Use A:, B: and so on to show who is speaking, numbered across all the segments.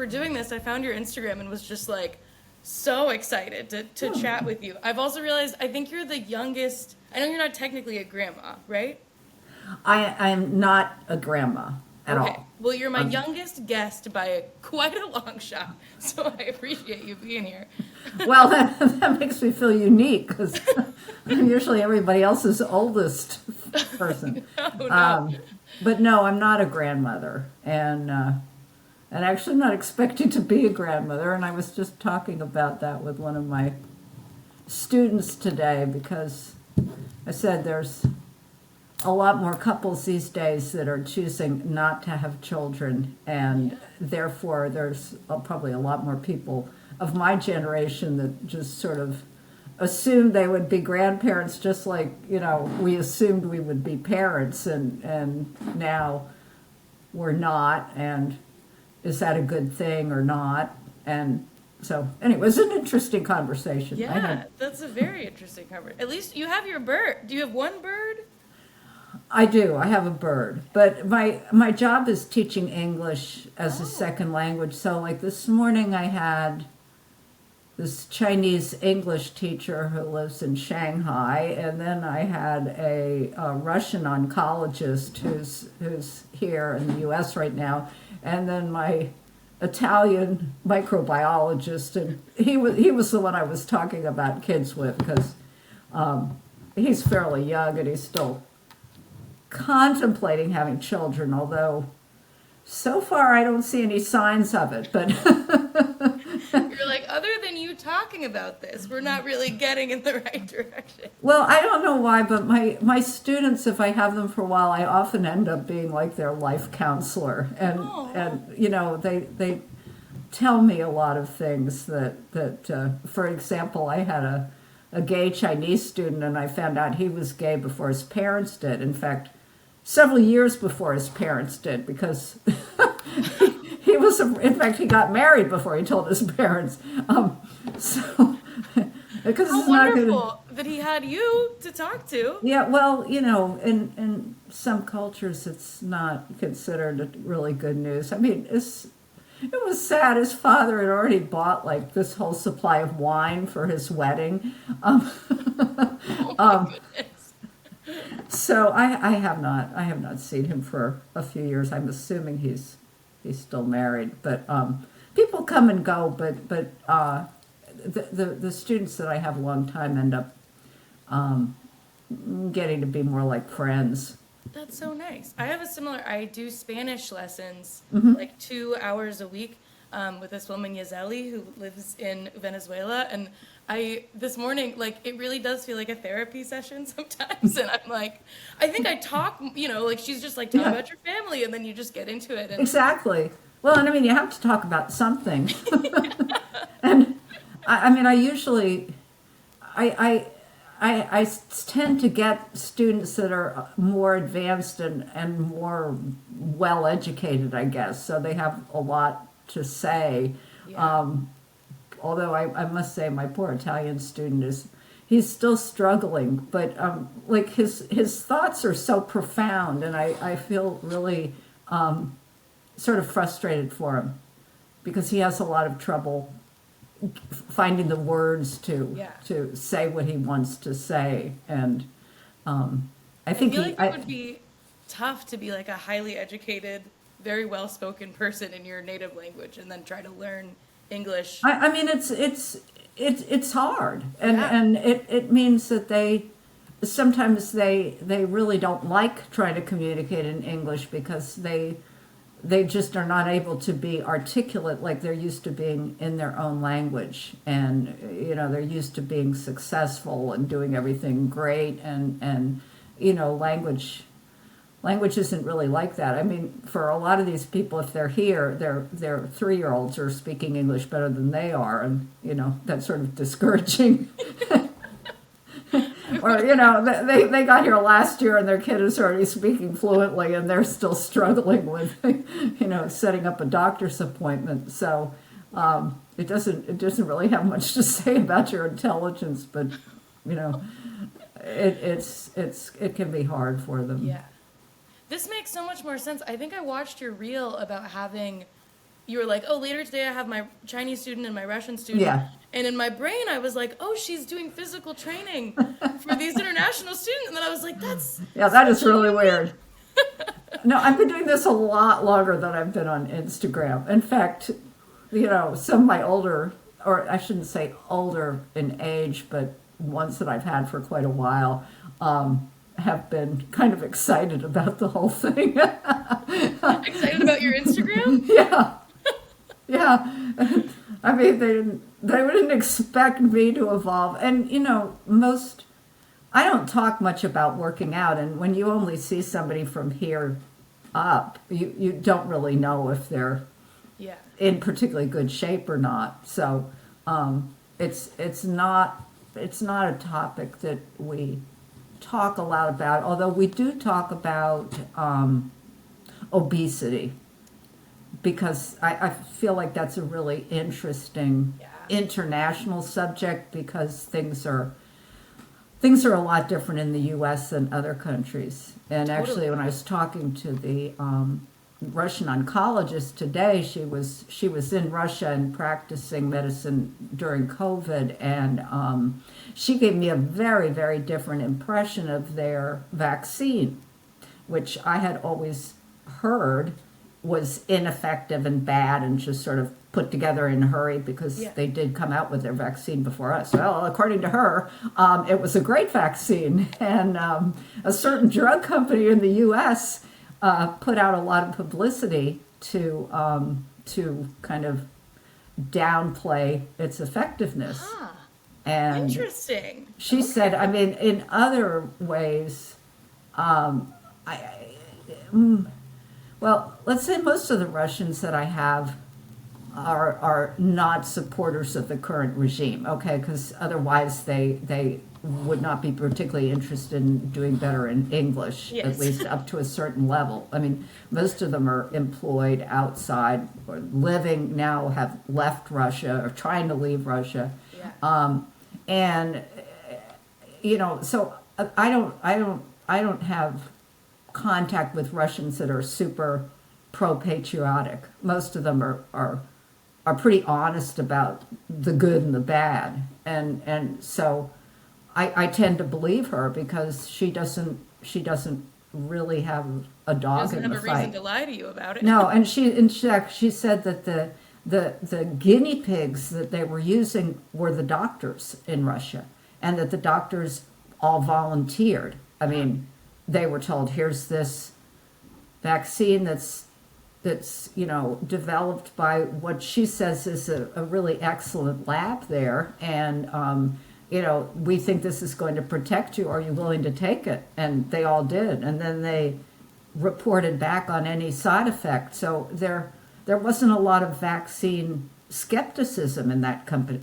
A: were doing this, I found your Instagram and was just like so excited to chat with you. I've also realized I think you're the youngest. I know you're not technically a grandma, right?
B: I'm not a grandma at
A: Okay.
B: all.
A: Well, you're my
B: Um,
A: youngest guest by quite a long shot, so I appreciate you being here.
B: well, that makes me feel unique because I'm usually everybody else's oldest person.
A: No, no.
B: Um, but no, I'm not a grandmother, and actually not expecting to be a grandmother. And I was just talking about that with one of my students today because I said there's a lot more couples these days that are choosing not to have children, and therefore there's probably a lot more people of my generation that just sort of assumed they would be grandparents, just like we assumed we would be parents, and now we're not. And is that a good thing or not? And so, anyway, it was an interesting conversation.
A: Yeah, that's a very interesting cover. At least you have your bird. Do you have one bird?
B: I do. I have a bird, but my job is teaching English as a
A: Oh,
B: second language. So, like this morning, I had this Chinese English teacher who lives in Shanghai, and then I had a Russian oncologist who's here in the U.S. right now, and then my Italian microbiologist, and he was the one I was talking about kids with because he's fairly young and he's still contemplating having children, although so far I don't see any signs of it. But
A: you're like, other than you talking about this, we're not really getting in the right direction.
B: well, I don't know why, but my students, if I have them for a while, I often end up being like their life counselor, and
A: Oh,
B: and they tell me a lot of things for example, I had a gay Chinese student, and I found out he was gay before his parents did. In fact, several years before his parents did, because he was, in fact, he got married before he told his parents. So, because
A: how
B: it's not going to,
A: wonderful that he had you to talk to.
B: yeah, well, in some cultures, it's not considered really good news. I mean, it was sad. His father had already bought like this whole supply of wine for his wedding. Um,
A: Oh my
B: um,
A: goodness.
B: So I have not seen him for a few years. I'm assuming he's still married, but people come and go. But the students that I have a long time end up um, getting to be more like friends.
A: That's so nice. I have a similar, I do Spanish lessons
B: Hmm.
A: like 2 hours a week with this woman, Yazeli, who lives in Venezuela. And this morning, like, it really does feel like a therapy session sometimes. And I'm like, I think I talk, like she's just like, tell me
B: Yeah,
A: about your family. And then you just get into it. And
B: exactly. Well, and I mean, you have to talk about something. And I mean, I usually I, I tend to get students that are more advanced and more well educated, I guess. So they have a lot to say.
A: yeah,
B: Um, Although I must say, my poor Italian student he's still struggling, but like his thoughts are so profound, and I feel really sort of frustrated for him because he has a lot of trouble finding the words to
A: yeah.
B: say what he wants to say. And I
A: I
B: think
A: feel
B: he
A: like it would be tough to be like a highly educated, very well spoken person in your native language and then try to learn English.
B: I mean it's hard, and
A: Yeah.
B: it means that sometimes they really don't like trying to communicate in English because they just are not able to be articulate like they're used to being in their own language. And they're used to being successful and doing everything great, and language isn't really like that. I mean, for a lot of these people, if they're here, their 3-year-olds are speaking English better than they are, and that's sort of discouraging. Or they got here last year and their kid is already speaking fluently, and they're still struggling with setting up a doctor's appointment. So it doesn't really have much to say about your intelligence, but you know it can be hard for them.
A: Yeah. This makes so much more sense. I think I watched your reel about having you were like, oh, later today I have my Chinese student and my Russian student.
B: Yeah.
A: And in my brain, I was like, oh, she's doing physical training for these international students. And then I was like, that's
B: Yeah, that is
A: such a
B: really
A: unique-
B: weird. No, I've been doing this a lot longer than I've been on Instagram. In fact, some of my older, or I shouldn't say older in age, but ones that I've had for quite a while, have been kind of excited about the whole thing.
A: Excited about your Instagram?
B: Yeah, yeah. I mean, they wouldn't expect me to evolve. And, I don't talk much about working out. And when you only see somebody from here up, you don't really know if they're
A: Yeah.
B: in particularly good shape or not. So it's not a topic that we talk a lot about. Although we do talk about obesity, because I feel like that's a really interesting
A: Yeah.
B: international subject, because things are a lot different in the U.S. than other countries. And actually,
A: Totally.
B: when I was talking to the Russian oncologist today, she was in Russia and practicing medicine during COVID, and she gave me a very, very different impression of their vaccine, which I had always heard was ineffective and bad and just sort of put together in a hurry, because
A: Yeah.
B: they did come out with their vaccine before us. Well, according to her, it was a great vaccine, and a certain drug company in the U.S. Put out a lot of publicity to kind of downplay its effectiveness.
A: Ah,
B: And
A: interesting.
B: she said, I mean, in other ways, well, let's say most of the Russians that I have are not supporters of the current regime, okay? Because otherwise they would not be particularly interested in doing better in English,
A: Yes.
B: at least up to a certain level. I mean, most of them are employed outside or living now, have left Russia or trying to leave Russia.
A: Yeah.
B: And so I don't have contact with Russians that are super pro-patriotic. Most of them are pretty honest about the good and the bad, and so I tend to believe her, because she doesn't really have a dog
A: Doesn't
B: in
A: have
B: the
A: a reason
B: fight.
A: to lie to you about it.
B: No, and she said that the guinea pigs that they were using were the doctors in Russia, and that the doctors all volunteered. I mean, they were told, here's this vaccine that's developed by what she says is a really excellent lab there, and we think this is going to protect you. Are you willing to take it? And they all did, and then they reported back on any side effect. So there wasn't a lot of vaccine skepticism in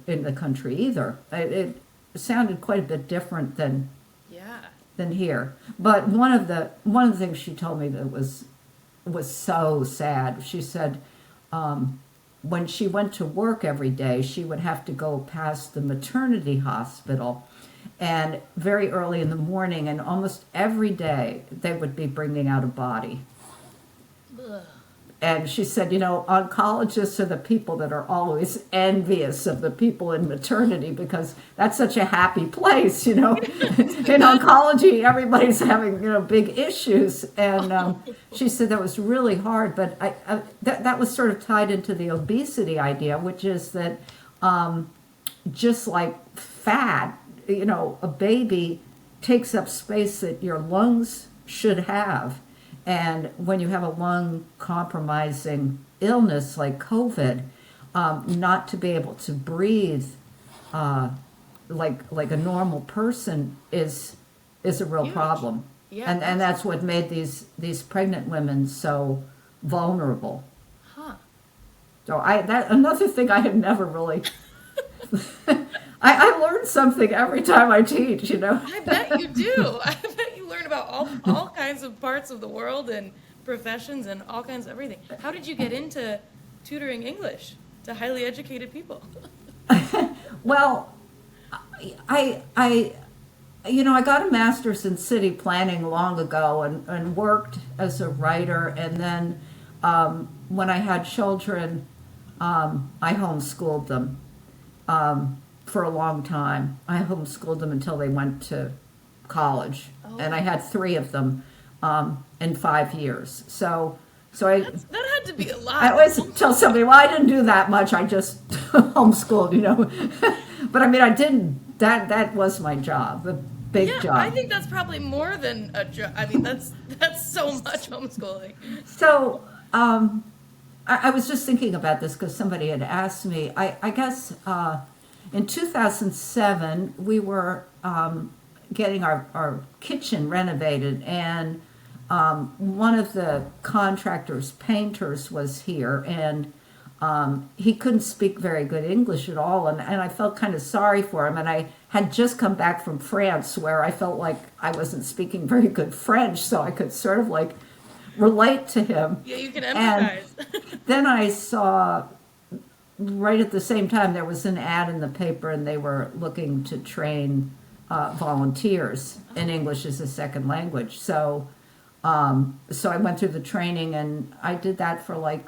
B: in the country either. It sounded quite a bit different than here. But one of the things she told me that was so sad. She said when she went to work every day, she would have to go past the maternity hospital, and very early in the morning, and almost every day they would be bringing out a body.
A: Ugh.
B: And she said, oncologists are the people that are always envious of the people in maternity, because that's such a happy place, In oncology, everybody's having, big issues. And she said that was really hard. But that was sort of tied into the obesity idea, which is that just like fat, a baby takes up space that your lungs should have. And when you have a lung compromising illness like COVID, not to be able to breathe like a normal person is a real
A: Huge.
B: problem.
A: Yeah,
B: And that's what made these pregnant women so vulnerable.
A: Huh.
B: So another thing I had never really I learned something every time I teach,
A: I bet you do. I bet you learn about all kinds of parts of the world and professions and all kinds of everything. How did you get into tutoring English to highly educated people?
B: Well, I got a master's in city planning long ago, and worked as a writer. And then when I had children, I homeschooled them for a long time. I homeschooled them until they went to college, and I
A: Oh,
B: had three of them in 5 years. So
A: that had to be a
B: I
A: lot.
B: always tell somebody, well, I didn't do that much. I just homeschooled, you know. But I mean, I didn't. That was my job, the big
A: Yeah, I
B: job.
A: think that's probably more than a job. I mean, that's so much homeschooling.
B: So I was just thinking about this because somebody had asked me. I guess in 2007 we were getting our kitchen renovated, and one of the contractors, painters, was here, and he couldn't speak very good English at all, and I felt kind of sorry for him. And I had just come back from France where I felt like I wasn't speaking very good French, so I could sort of like relate to him.
A: Yeah, you can
B: And
A: empathize.
B: then I saw right at the same time there was an ad in the paper, and they were looking to train volunteers in English as a second language. So I went through the training, and I did that for like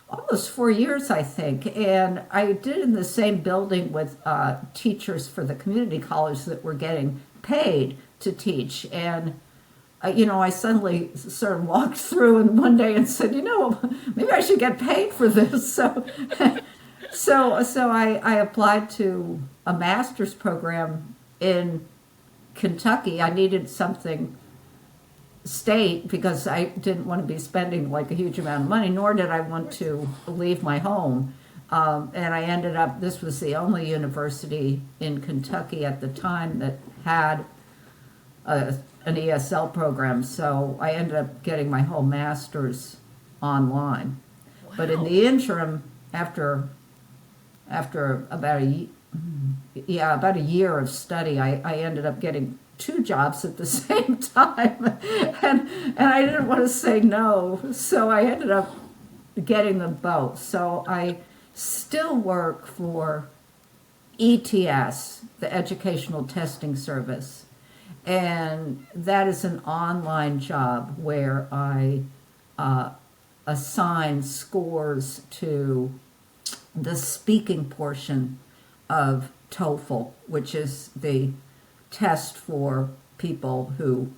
B: almost 4 years, I think. And I did it in the same building with teachers for the community college that were getting paid to teach. And I suddenly sort of walked through and one day and said, maybe I should get paid for this. So I applied to a master's program in Kentucky. I needed something state because I didn't want to be spending like a huge amount of money, nor did I want to leave my home. And I ended up, this was the only university in Kentucky at the time that had an ESL program, so I ended up getting my whole master's online. But in
A: Wow.
B: the interim, after about a year of study, I ended up getting two jobs at the same time, and I didn't want to say no, so I ended up getting them both. So I still work for ETS, the Educational Testing Service, and that is an online job where I assign scores to the speaking portion of TOEFL, which is the test for people who,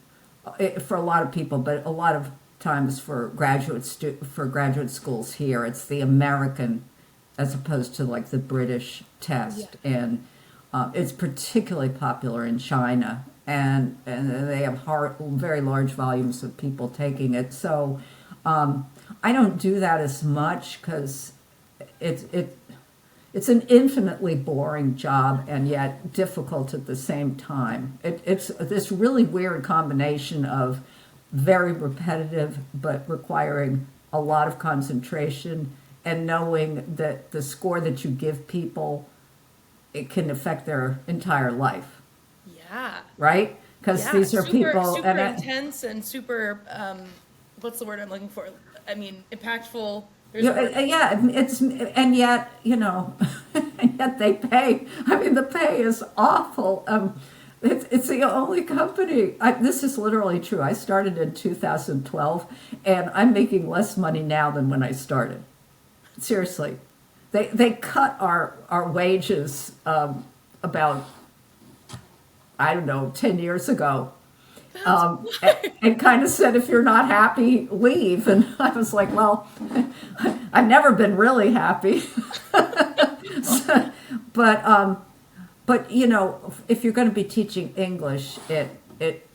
B: for a lot of people, but a lot of times for for graduate schools here, it's the American as opposed to like the British
A: Yeah.
B: test, and it's particularly popular in China, and they have very large volumes of people taking it. So I don't do that as much because it's it it's an infinitely boring job and yet difficult at the same time. It's this really weird combination of very repetitive but requiring a lot of concentration, and knowing that the score that you give people, it can affect their entire life,
A: Yeah.
B: right? Because
A: Yeah.
B: these are
A: Super,
B: people,
A: super intense and super, what's the word I'm looking for? I mean, impactful. There's a word.
B: yeah, it's and yet and yet they pay. I mean, the pay is awful. It's the only company. This is literally true. I started in 2012, and I'm making less money now than when I started. Seriously, they cut our wages about, I don't know, 10 years ago,
A: That's
B: and kind of said, if you're not happy, leave. And I was like, well, I've never been really happy. but if you're going to be teaching English, it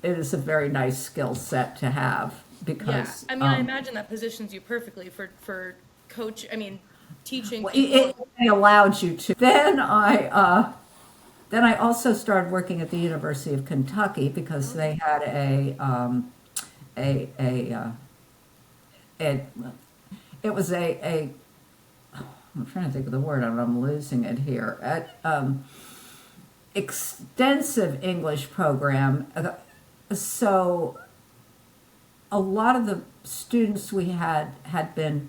B: is a very nice skill set to have
A: yeah.
B: because
A: I mean, I imagine that positions you perfectly for coach. I mean, teaching
B: well,
A: people.
B: it allowed you to. Then I also started working at the University of Kentucky because they had a, a it was I'm trying to think of the word, and I'm losing it here. Extensive English program. So a lot of the students we had been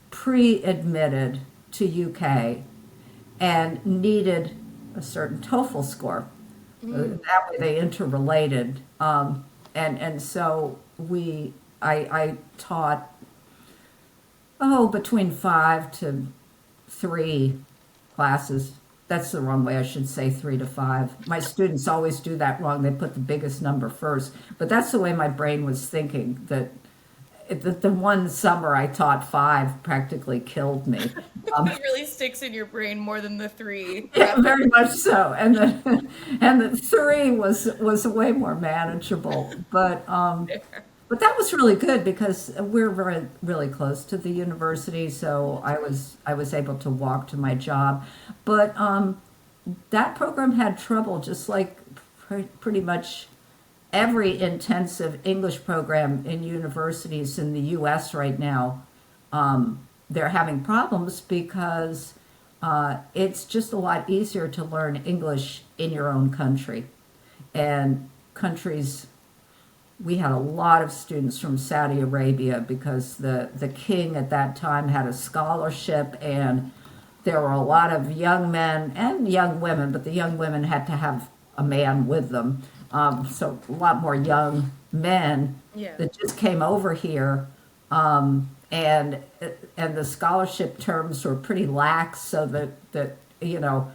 B: pre-admitted to UK and needed a certain TOEFL score. That way they interrelated. And so I taught between 5 to 3 classes. That's the wrong way. I should say 3 to 5. My students always do that wrong. They put the biggest number first. But that's the way my brain was thinking, that the one summer I taught 5 practically killed me.
A: It really sticks in your brain more than the three.
B: Yeah, very much so. And the 3 was way more manageable. But that was really good because we're very really close to the university, so I was able to walk to my job. But that program had trouble, just like pretty much every intensive English program in universities in the U.S. right now. They're having problems because it's just a lot easier to learn English in your own country. And countries, we had a lot of students from Saudi Arabia because the king at that time had a scholarship, and there were a lot of young men and young women, but the young women had to have a man with them. So a lot more young men
A: Yeah.
B: that just came over here, and the scholarship terms were pretty lax, so that you know.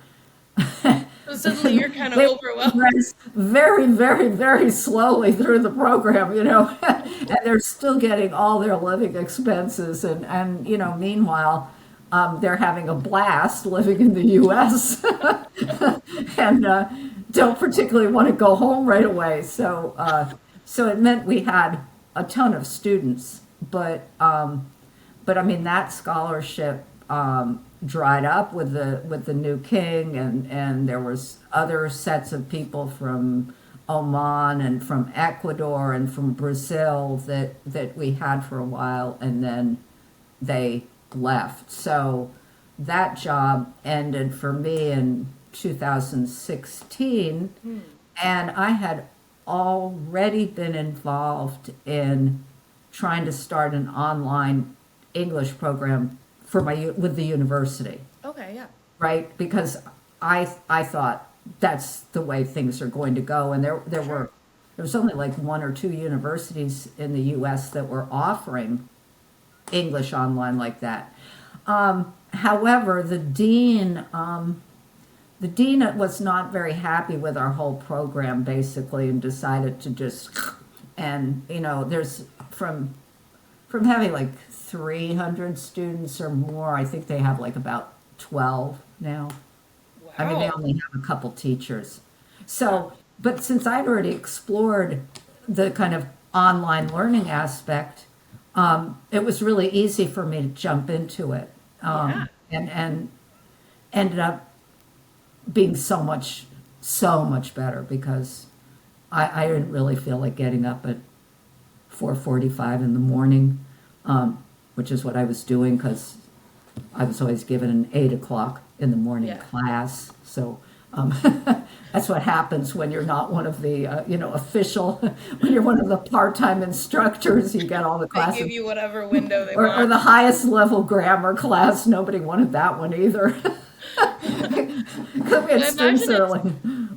A: So suddenly you're kind of
B: They
A: overwhelmed.
B: progress very, very, very slowly through the program, and they're still getting all their living expenses, and meanwhile, they're having a blast living in the U.S. and don't particularly want to go home right away. So it meant we had a ton of students, but I mean that scholarship dried up with the new king, and there was other sets of people from Oman and from Ecuador and from Brazil that we had for a while, and then they left. So that job ended for me in 2016, and I had already been involved in trying to start an online English program for with the university,
A: Okay, yeah.
B: right? Because I thought that's the way things are going to go, and there was only like 1 or 2 universities in the U.S. that were offering English online like that. However, the dean was not very happy with our whole program basically, and decided to just, and there's from having like 300 students or more, I think they have like about 12 now. I mean, they
A: Wow.
B: only have a couple teachers. So, but since I'd already explored the kind of online learning aspect, it was really easy for me to jump into it,
A: Yeah.
B: and ended up being so much better because I didn't really feel like getting up at 4:45 in the morning, which is what I was doing because I was always given an 8 o'clock in the morning
A: Yeah.
B: class. So that's what happens when you're not one of the official. When you're one of the part-time instructors, you get all the
A: They
B: classes.
A: give you whatever window they
B: Or
A: want.
B: the highest level grammar class. Nobody wanted that one either. Because we had
A: I
B: students
A: imagine
B: that are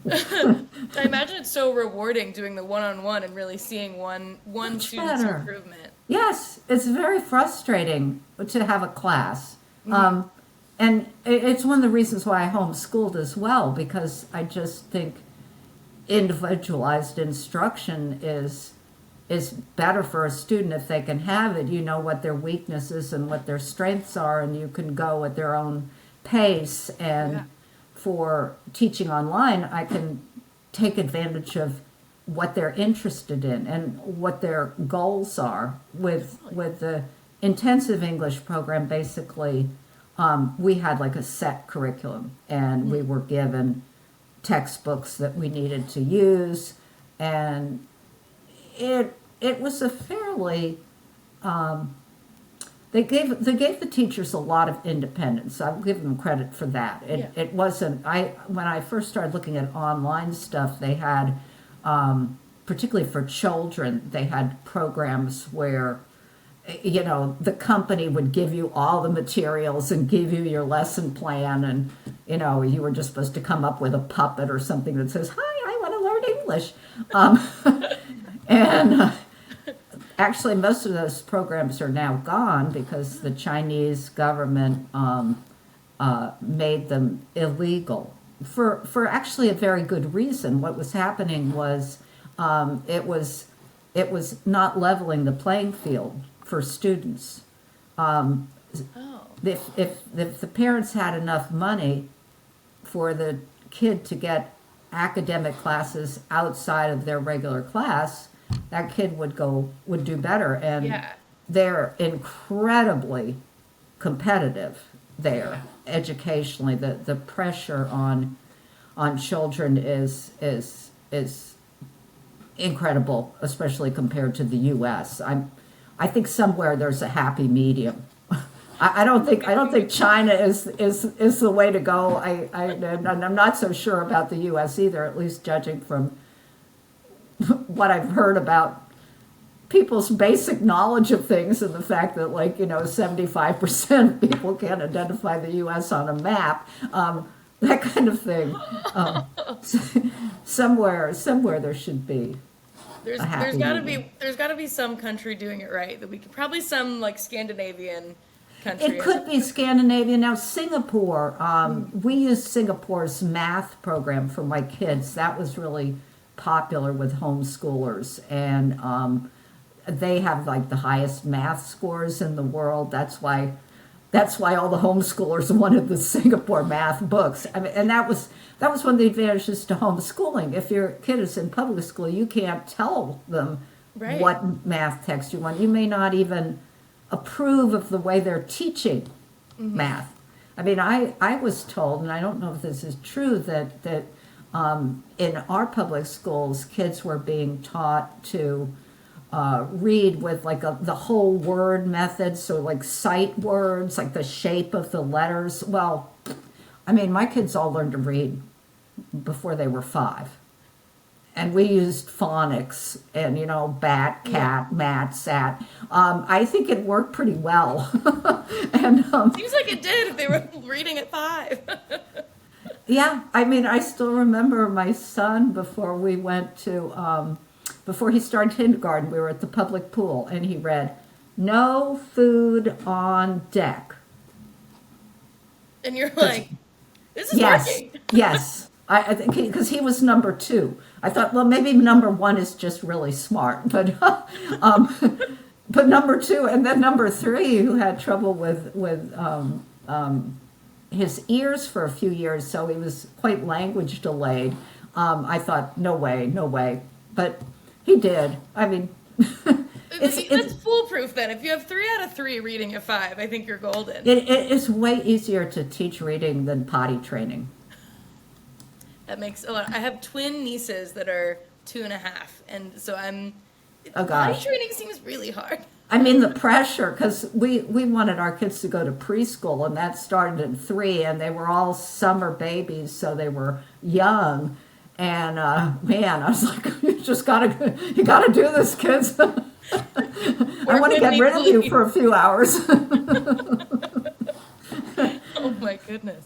A: it's
B: like,
A: I imagine it's so rewarding doing the one-on-one and really seeing one
B: much
A: student's
B: better.
A: improvement.
B: Yes, it's very frustrating to have a class.
A: Mm-hmm.
B: And it's one of the reasons why I homeschooled as well, because I just think individualized instruction is better for a student if they can have it. You know what their weaknesses and what their strengths are, and you can go at their own pace. And
A: Yeah.
B: for teaching online, I can take advantage of what they're interested in and what their goals are. With the intensive English program, basically, we had like a set curriculum, and we were given textbooks that we needed to use, and it was a fairly they gave the teachers a lot of independence. I'll give them credit for that.
A: Yeah.
B: It wasn't when I first started looking at online stuff, they had particularly for children, they had programs where the company would give you all the materials and give you your lesson plan, and you were just supposed to come up with a puppet or something that says, "Hi, I want to learn English," and actually most of those programs are now gone because the Chinese government made them illegal for actually a very good reason. What was happening was it was not leveling the playing field for students. Um,
A: Oh,
B: if the parents had enough money for the kid to get academic classes outside of their regular class, that kid would do better. And
A: yeah.
B: they're incredibly competitive there educationally. The pressure on children is incredible, especially compared to the U.S. I think somewhere there's a happy medium. I don't think China is the way to go. And I'm not so sure about the U.S. either. At least judging from what I've heard about people's basic knowledge of things, and the fact that 75% of people can't identify the U.S. on a map, that kind of thing. Somewhere there should be
A: There's
B: a
A: there's
B: happy
A: gotta
B: medium.
A: be there's gotta be some country doing it right that we could probably some like Scandinavian country.
B: It could be Scandinavia. Now, Singapore, we used Singapore's math program for my kids. That was really popular with homeschoolers. And they have like the highest math scores in the world. That's why all the homeschoolers wanted the Singapore math books. I mean, and that was one of the advantages to homeschooling. If your kid is in public school, you can't tell them
A: Right.
B: what math text you want. You may not even approve of the way they're teaching math. I mean, I was told, and I don't know if this is true, that in our public schools, kids were being taught to read with like the whole word method, so like sight words, like the shape of the letters. Well, I mean, my kids all learned to read before they were 5. And we used phonics and, bat, cat, mat, sat. I think it worked pretty well. And
A: Seems like it did if they were reading at 5.
B: yeah, I mean, I still remember my son before he started kindergarten, we were at the public pool and he read, "No food on deck."
A: And you're like, this is
B: Yes,
A: working.
B: yes. I think because he was number 2. I thought, well, maybe number 1 is just really smart, but but number 2, and then number 3, who had trouble with his ears for a few years, so he was quite language delayed. I thought, no way, no way, but he did. I mean,
A: That's foolproof then. If you have 3 out of 3 reading at 5, I think you're golden.
B: it is way easier to teach reading than potty training.
A: That makes a lot. I have twin nieces that are 2.5, and so
B: Oh
A: potty
B: gosh.
A: training seems really hard.
B: I mean, the pressure, because we wanted our kids to go to preschool, and that started at 3, and they were all summer babies, so they were young. And man, I was like, you gotta do this, kids. I want to get rid of you for a few hours.
A: Oh my goodness.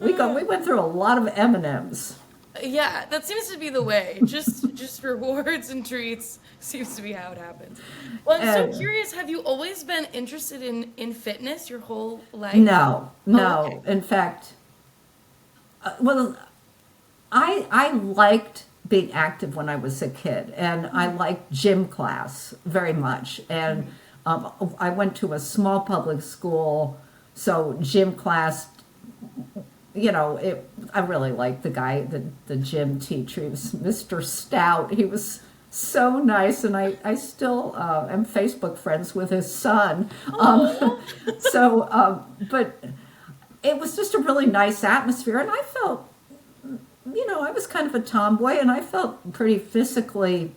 B: We went through a lot of M&Ms.
A: Yeah, that seems to be the way. Just rewards and treats seems to be how it happens. Well, I'm so curious. Have you always been interested in fitness your whole life?
B: No, no.
A: okay.
B: In fact, well, I liked being active when I was a kid, and I liked gym class very much. And I went to a small public school, so gym class, I really liked the guy, the gym teacher. He was Mr. Stout. He was so nice, and I still am Facebook friends with his son. But it was just a really nice atmosphere, and I felt, I was kind of a tomboy, and I felt pretty physically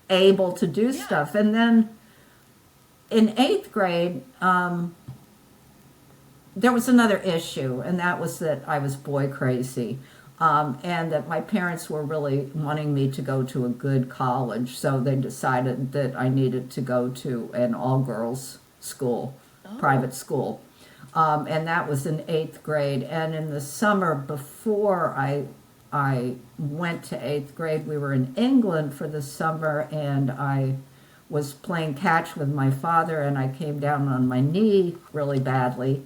B: able to do stuff. And then in 8th grade, there was another issue, and that was that I was boy crazy, and that my parents were really wanting me to go to a good college, so they decided that I needed to go to an all-girls school, private school. And that was in 8th grade. And in the summer before I went to 8th grade, we were in England for the summer, and I was playing catch with my father, and I came down on my knee really badly.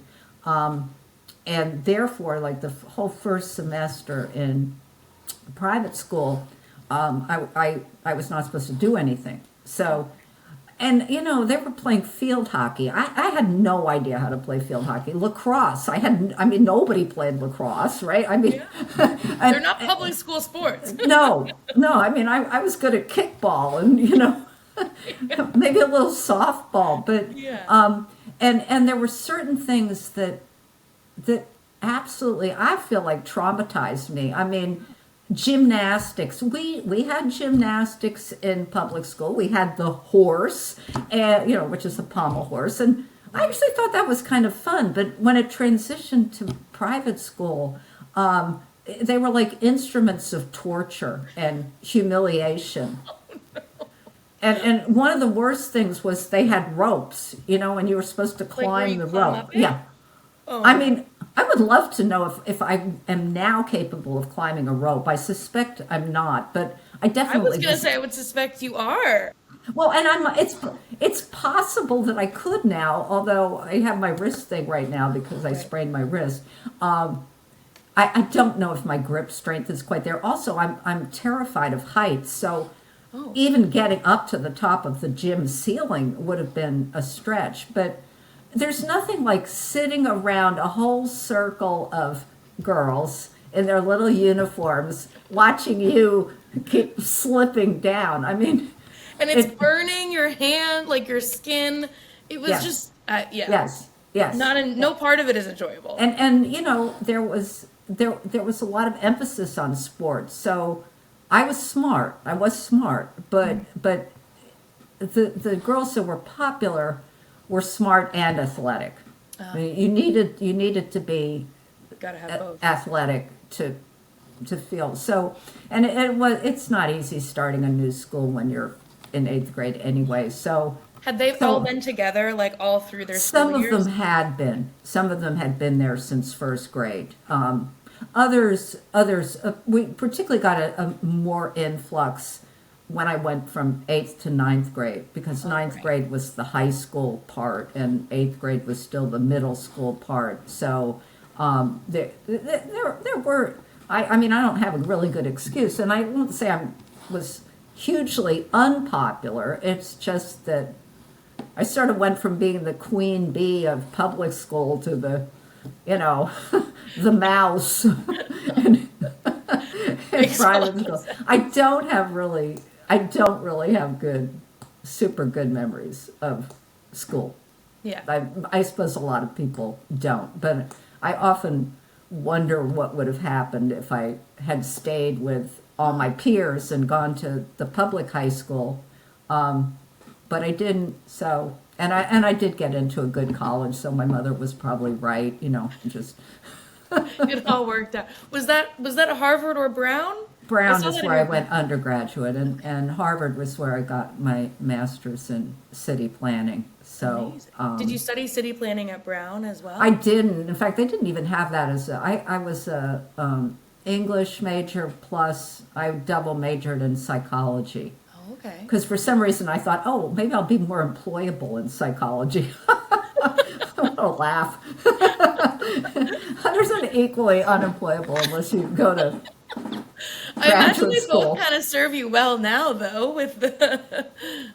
B: and therefore, like the whole first semester in private school, I was not supposed to do anything. So, and they were playing field hockey. I had no idea how to play field hockey. Lacrosse, I mean, nobody played lacrosse, right? I mean,
A: Yeah. They're
B: and,
A: not public school sports.
B: no, no. I mean, I was good at kickball and maybe a little softball, but
A: Yeah.
B: and there were certain things that absolutely I feel like traumatized me. I mean, gymnastics. We had gymnastics in public school. We had the horse, and which is a pommel horse, and I actually thought that was kind of fun. But when it transitioned to private school, they were like instruments of torture and humiliation. And one of the worst things was they had ropes, and you were supposed to
A: Like where
B: climb
A: you
B: the
A: climb
B: rope.
A: up it?
B: Yeah.
A: Oh,
B: I mean, I would love to know if I am now capable of climbing a rope. I suspect I'm not, but I
A: I was
B: definitely
A: gonna
B: was.
A: say I would suspect you are.
B: Well, and it's possible that I could now, although I have my wrist thing right now because I
A: Right.
B: sprained my wrist. I don't know if my grip strength is quite there. Also, I'm terrified of heights, so
A: Oh,
B: even getting up to the top of the gym ceiling would have been a stretch. But there's nothing like sitting around a whole circle of girls in their little uniforms watching you keep slipping down. I mean,
A: and it's
B: it,
A: burning your hand, like your skin. It was
B: yes,
A: just, yeah.
B: yes, yes.
A: No part of it is enjoyable.
B: And there was a lot of emphasis on sports. So I was smart. I was smart, but the girls that were popular were smart and athletic. I mean, you needed to be
A: Gotta have both.
B: athletic to feel so. And it's not easy starting a new school when you're in eighth grade anyway. So
A: Had they
B: so
A: all been together, like all through their
B: some
A: school
B: of
A: years?
B: them had been. Some of them had been there since first grade. Others, we particularly got a more influx when I went from eighth to ninth grade because ninth
A: Right.
B: grade was the high school part and eighth grade was still the middle school part. So there were. I mean, I don't have a really good excuse, and I won't say I was hugely unpopular. It's just that I sort of went from being the queen bee of public school to the mouse in
A: Makes a lot
B: private
A: of
B: school.
A: sense.
B: I don't really have super good memories of school.
A: Yeah.
B: I suppose a lot of people don't, but I often wonder what would have happened if I had stayed with all my peers and gone to the public high school. But I didn't. So, and I did get into a good college, so my mother was probably right. Just
A: It all worked out. Was that a Harvard or Brown? I
B: Brown
A: saw
B: is
A: that in
B: where I
A: your
B: went undergraduate, and Harvard was where I got my master's in city planning. So,
A: Amazing. Did you study city planning at Brown as well?
B: I didn't. In fact, they didn't even have that as I was a English major plus I double majored in psychology
A: Oh, okay.
B: because for some reason I thought, oh, maybe I'll be more employable in psychology. I'm gonna laugh. Others are equally unemployable unless you go to
A: I imagine
B: graduate
A: they both
B: school.
A: kind of serve you well now, though, with the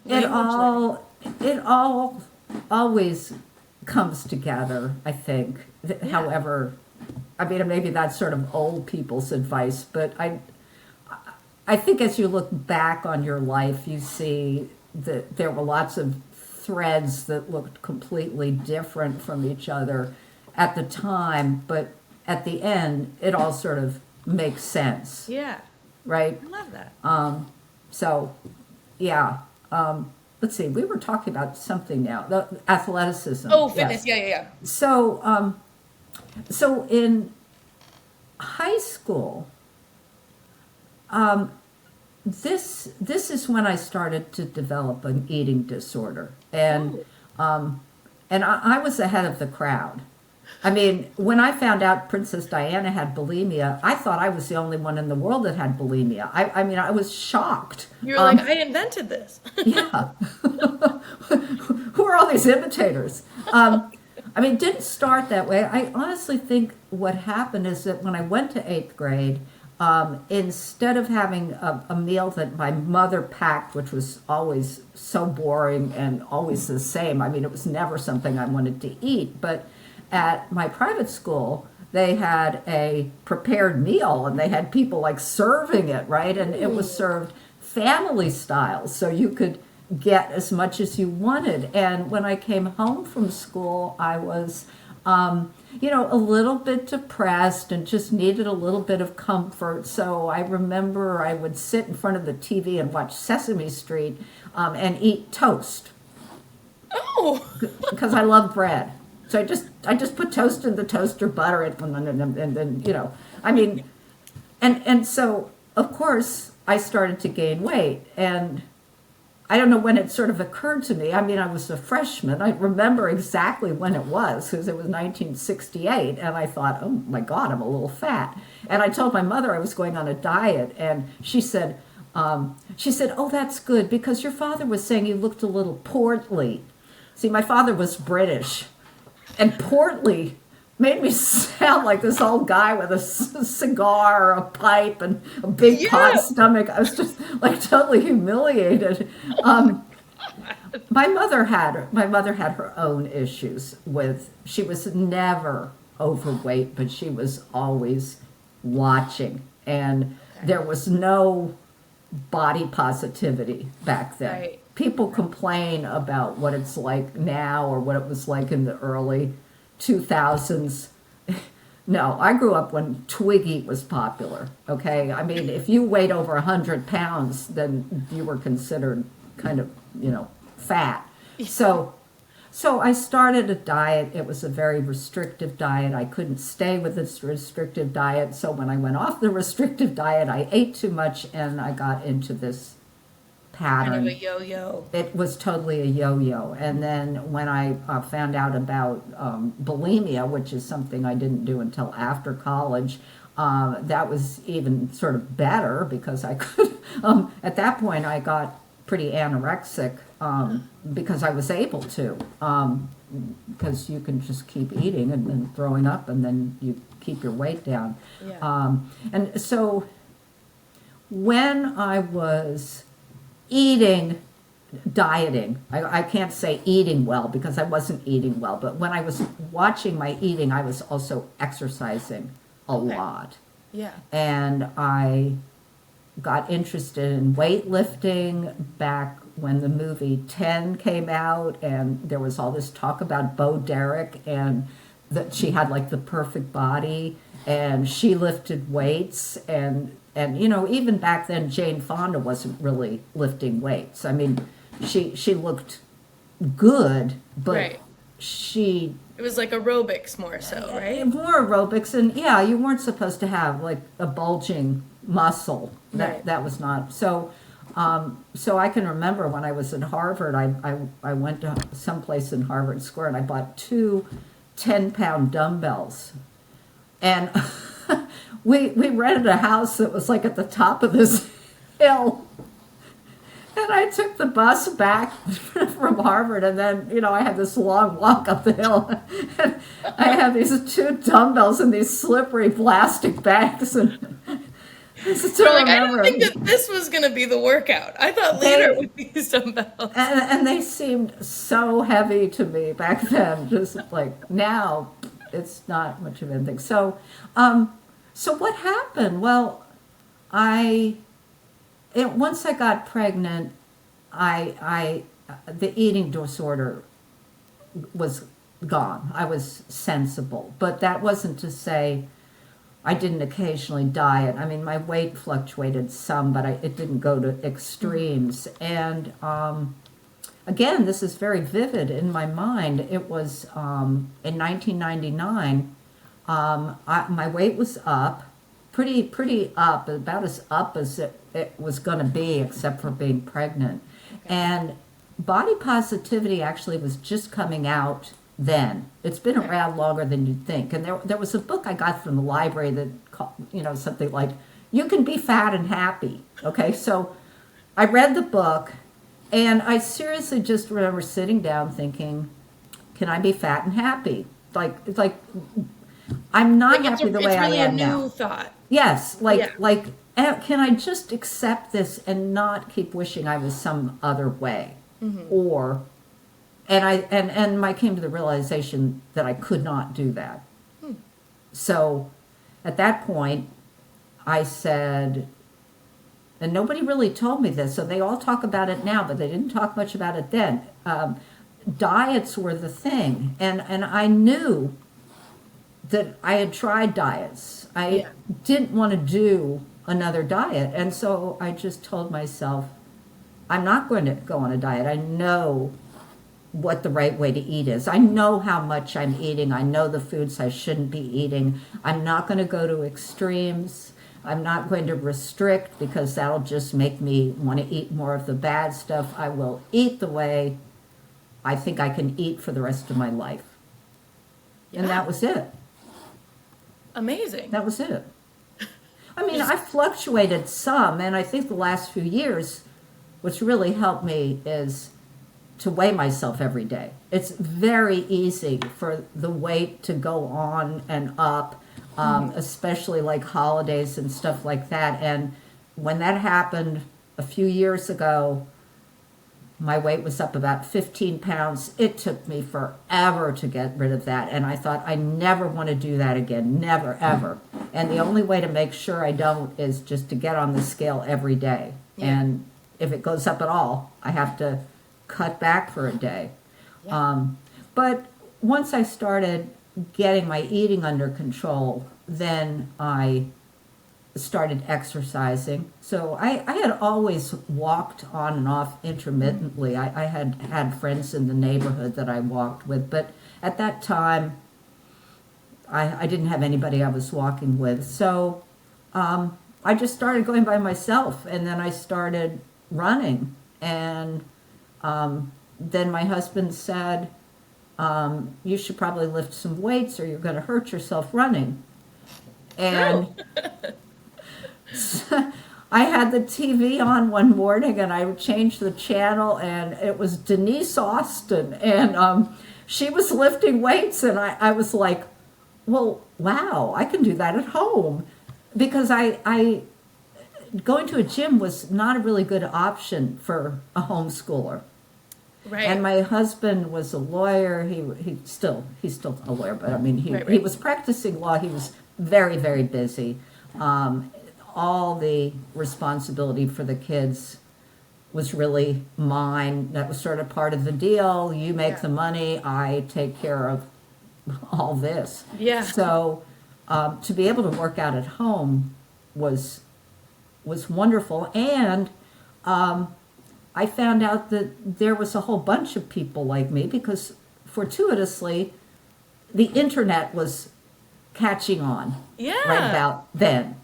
B: It
A: language
B: all always comes together, I think.
A: Yeah.
B: However, I mean, maybe that's sort of old people's advice, but I think as you look back on your life, you see that there were lots of threads that looked completely different from each other at the time, but at the end, it all sort of makes sense,
A: Yeah,
B: right?
A: I love that.
B: So, yeah. Let's see. We were talking about something now. The athleticism.
A: Oh, fitness.
B: Yes.
A: Yeah.
B: So in high school, this is when I started to develop an eating disorder, and I was ahead of the crowd. I mean, when I found out Princess Diana had bulimia, I thought I was the only one in the world that had bulimia. I mean, I was shocked.
A: You're like, I invented this.
B: Yeah. Who are all these imitators? I mean, it didn't start that way. I honestly think what happened is that when I went to eighth grade, instead of having a meal that my mother packed, which was always so boring and always the same, I mean, it was never something I wanted to eat. But at my private school, they had a prepared meal and they had people like serving it, right? And it was served family style, so you could get as much as you wanted. And when I came home from school, I was, a little bit depressed and just needed a little bit of comfort. So I remember I would sit in front of the TV and watch Sesame Street and eat toast
A: Oh,
B: because I love bread. So I just put toast in the toaster, butter it, and then I mean, and so of course I started to gain weight, and I don't know when it sort of occurred to me. I mean, I was a freshman. I remember exactly when it was because it was 1968, and I thought, oh my God, I'm a little fat. And I told my mother I was going on a diet, and she said, oh, that's good because your father was saying you looked a little portly. See, my father was British. And portly made me sound like this old guy with a cigar, a pipe, and a big pot stomach. I was just like totally humiliated. My mother had her own issues with. She was never overweight, but she was always watching, and there was no body positivity back then.
A: right.
B: People complain about what it's like now or what it was like in the early 2000s. No, I grew up when Twiggy was popular, okay? I mean, if you weighed over 100 pounds, then you were considered kind of, fat. So I started a diet. It was a very restrictive diet. I couldn't stay with this restrictive diet. So when I went off the restrictive diet, I ate too much and I got into this pattern.
A: Kind of a yo-yo.
B: It was totally a yo-yo. And then when I found out about bulimia, which is something I didn't do until after college, that was even sort of better because I could, at that point I got pretty anorexic because I was able to, because you can just keep eating and then throwing up and then you keep your weight down.
A: Yeah.
B: And so when I was dieting, I can't say eating well because I wasn't eating well, but when I was watching my eating, I was also exercising a lot.
A: Yeah.
B: And I got interested in weightlifting back when the movie 10 came out, and there was all this talk about Bo Derek and that she had like the perfect body and she lifted weights, and even back then Jane Fonda wasn't really lifting weights. I mean, she looked good, but
A: Right.
B: she
A: It was like aerobics more so, right?
B: more aerobics, and yeah, you weren't supposed to have like a bulging muscle.
A: Right.
B: That was not so. So I can remember when I was in Harvard, I went to someplace in Harvard Square and I bought two 10-pound dumbbells, and we rented a house that was like at the top of this hill. And I took the bus back from Harvard, and then, I had this long walk up the hill. And I had these two dumbbells in these slippery plastic bags. And I still
A: I
B: remember.
A: didn't think that this was going to be the workout. I thought later it would be dumbbells.
B: And they seemed so heavy to me back then. Just like now, it's not much of anything. So what happened? Well, once I got pregnant, the eating disorder was gone. I was sensible, but that wasn't to say I didn't occasionally diet. I mean, my weight fluctuated some, but it didn't go to extremes. And again, this is very vivid in my mind. It was in 1999. My weight was up, pretty up, about as up as it was going to be, except for being pregnant. And body positivity actually was just coming out then. It's been around longer than you'd think. And there was a book I got from the library that, something like, You Can Be Fat and Happy. Okay, so I read the book, and I seriously just remember sitting down thinking, can I be fat and happy? Like, it's like, I'm not
A: Like
B: happy the
A: it's
B: way I
A: really a
B: am now.
A: new thought.
B: Yes,
A: Yeah.
B: can I just accept this and not keep wishing I was some other way? Or, and I came to the realization that I could not do that. So at that point, I said, and nobody really told me this, so they all talk about it now, but they didn't talk much about it then. Diets were the thing, and I knew that I had tried diets. I
A: Yeah.
B: didn't want to do another diet, and so I just told myself, I'm not going to go on a diet. I know what the right way to eat is. I know how much I'm eating. I know the foods I shouldn't be eating. I'm not going to go to extremes. I'm not going to restrict because that'll just make me want to eat more of the bad stuff. I will eat the way I think I can eat for the rest of my life. And
A: Yeah.
B: that was it.
A: Amazing.
B: That was it. I mean, I fluctuated some, and I think the last few years, what's really helped me is to weigh myself every day. It's very easy for the weight to go on and up, especially like holidays and stuff like that. And when that happened a few years ago, my weight was up about 15 pounds. It took me forever to get rid of that. And I thought, I never want to do that again. Never, ever. And the only way to make sure I don't is just to get on the scale every day.
A: Yeah.
B: And if it goes up at all, I have to cut back for a day.
A: Yeah.
B: But once I started getting my eating under control, then I started exercising. So I had always walked on and off intermittently. I had friends in the neighborhood that I walked with, but at that time, I didn't have anybody I was walking with. So I just started going by myself, and then I started running. And then my husband said, you should probably lift some weights or you're going to hurt yourself running. And I had the TV on one morning and I changed the channel and it was Denise Austin and she was lifting weights and I was like, well, wow, I can do that at home. Because I going to a gym was not a really good option for a homeschooler.
A: Right.
B: And my husband was a lawyer. He's still a lawyer, but I mean he was practicing law. He was very, very busy. All the responsibility for the kids was really mine. That was sort of part of the deal. You make the money, I take care of all this.
A: Yeah.
B: So to be able to work out at home was wonderful. And I found out that there was a whole bunch of people like me because fortuitously the internet was catching on right about then.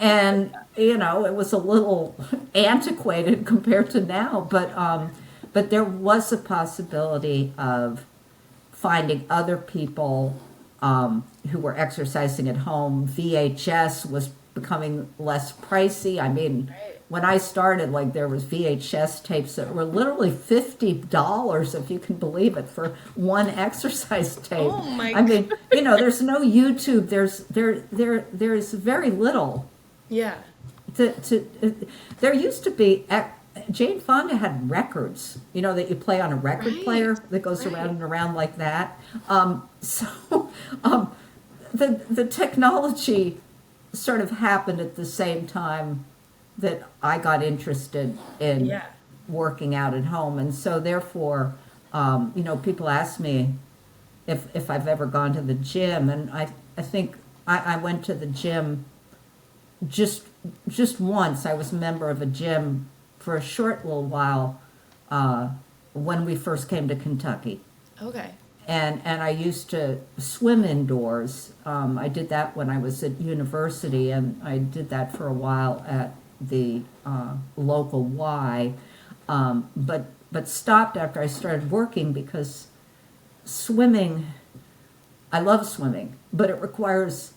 B: And, you know, it was a little antiquated compared to now, but there was a possibility of finding other people who were exercising at home. VHS was becoming less pricey. I mean, when I started, like there was VHS tapes that were literally $50, if you can believe it, for one exercise tape.
A: Oh my
B: I mean, you know, there's no YouTube. There's very little.
A: Yeah.
B: There used to be. Jane Fonda had records, you know, that you play on a record player that goes around and around like that. The technology sort of happened at the same time that I got interested in working out at home. And so therefore, you know, people ask me if I've ever gone to the gym. And I think I went to the gym just once. I was a member of a gym for a short little while when we first came to Kentucky.
A: Okay.
B: And I used to swim indoors. I did that when I was at university, and I did that for a while at the local Y, but stopped after I started working because swimming, I love swimming, but it requires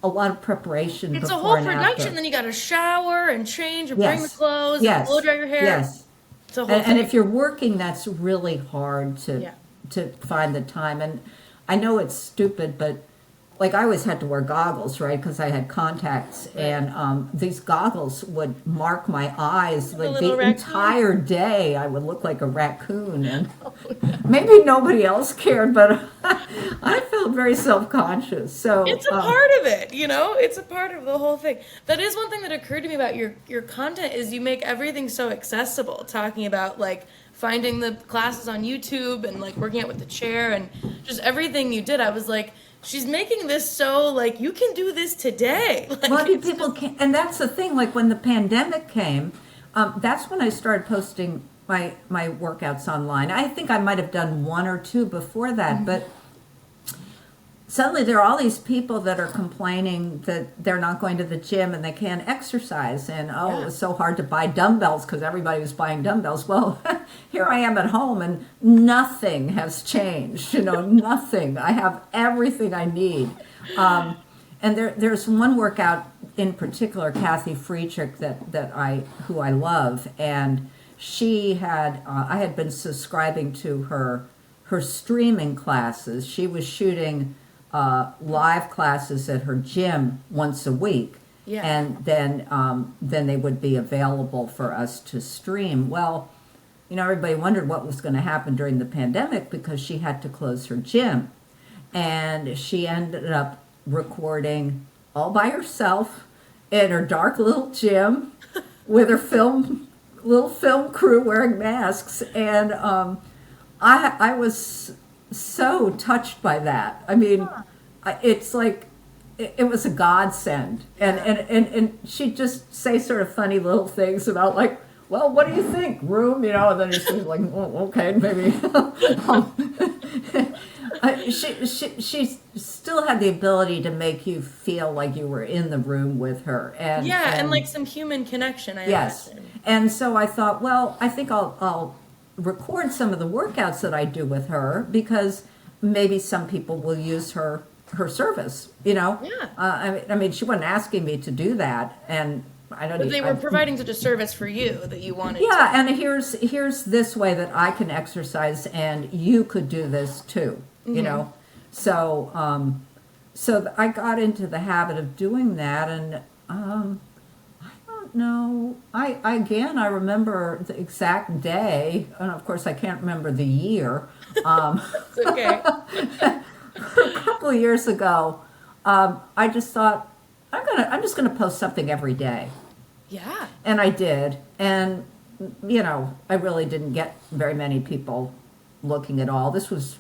B: a lot of preparation
A: It's a
B: before
A: whole
B: and
A: production.
B: after.
A: Then you got to shower and change and bring the clothes and
B: Yes.
A: blow dry your hair.
B: Yes.
A: It's a whole
B: And
A: thing.
B: if you're working, that's really hard to to find the time. And I know it's stupid, but like I always had to wear goggles, right? Because I had contacts, and these goggles would mark my eyes like
A: little
B: the
A: raccoon.
B: entire day. I would look like a raccoon, and maybe nobody else cared, but I felt very self-conscious. So
A: It's a part of it, you know? It's a part of the whole thing. That is one thing that occurred to me about your content is you make everything so accessible, talking about like finding the classes on YouTube and like working out with the chair and just everything you did. I was like, she's making this so like you can do this today. Like,
B: well,
A: it's
B: people
A: just-
B: can, and that's the thing. Like when the pandemic came, that's when I started posting my workouts online. I think I might have done one or two before that, but suddenly there are all these people that are complaining that they're not going to the gym and they can't exercise, and it was so hard to buy dumbbells because everybody was buying dumbbells. Well, here I am at home and nothing has changed, nothing. I have everything I need. And there's one workout in particular, Kathy Friedrich, who I love, and she had I had been subscribing to her streaming classes. She was shooting live classes at her gym once a week, and then they would be available for us to stream. Well, everybody wondered what was going to happen during the pandemic because she had to close her gym, and she ended up recording all by herself in her dark little gym with her little film crew wearing masks, and I was so touched by that. I mean, it's like it was a godsend, and she'd just say sort of funny little things about like, well, what do you think, room? And then she's like, oh, okay, maybe. She still had the ability to make you feel like you were in the room with her, and
A: like some human connection. I
B: yes,
A: imagine.
B: and so I thought, well, I think I'll record some of the workouts that I do with her because maybe some people will use her service.
A: Yeah.
B: I mean, she wasn't asking me to do that, and I don't.
A: But they were providing such a service for you that you wanted.
B: Yeah, and here's this way that I can exercise, and you could do this too. So I got into the habit of doing that, and I don't know. I remember the exact day, and of course I can't remember the year.
A: It's okay.
B: A couple of years ago, I just thought I'm just gonna post something every day.
A: Yeah.
B: And I did, and I really didn't get very many people looking at all. This was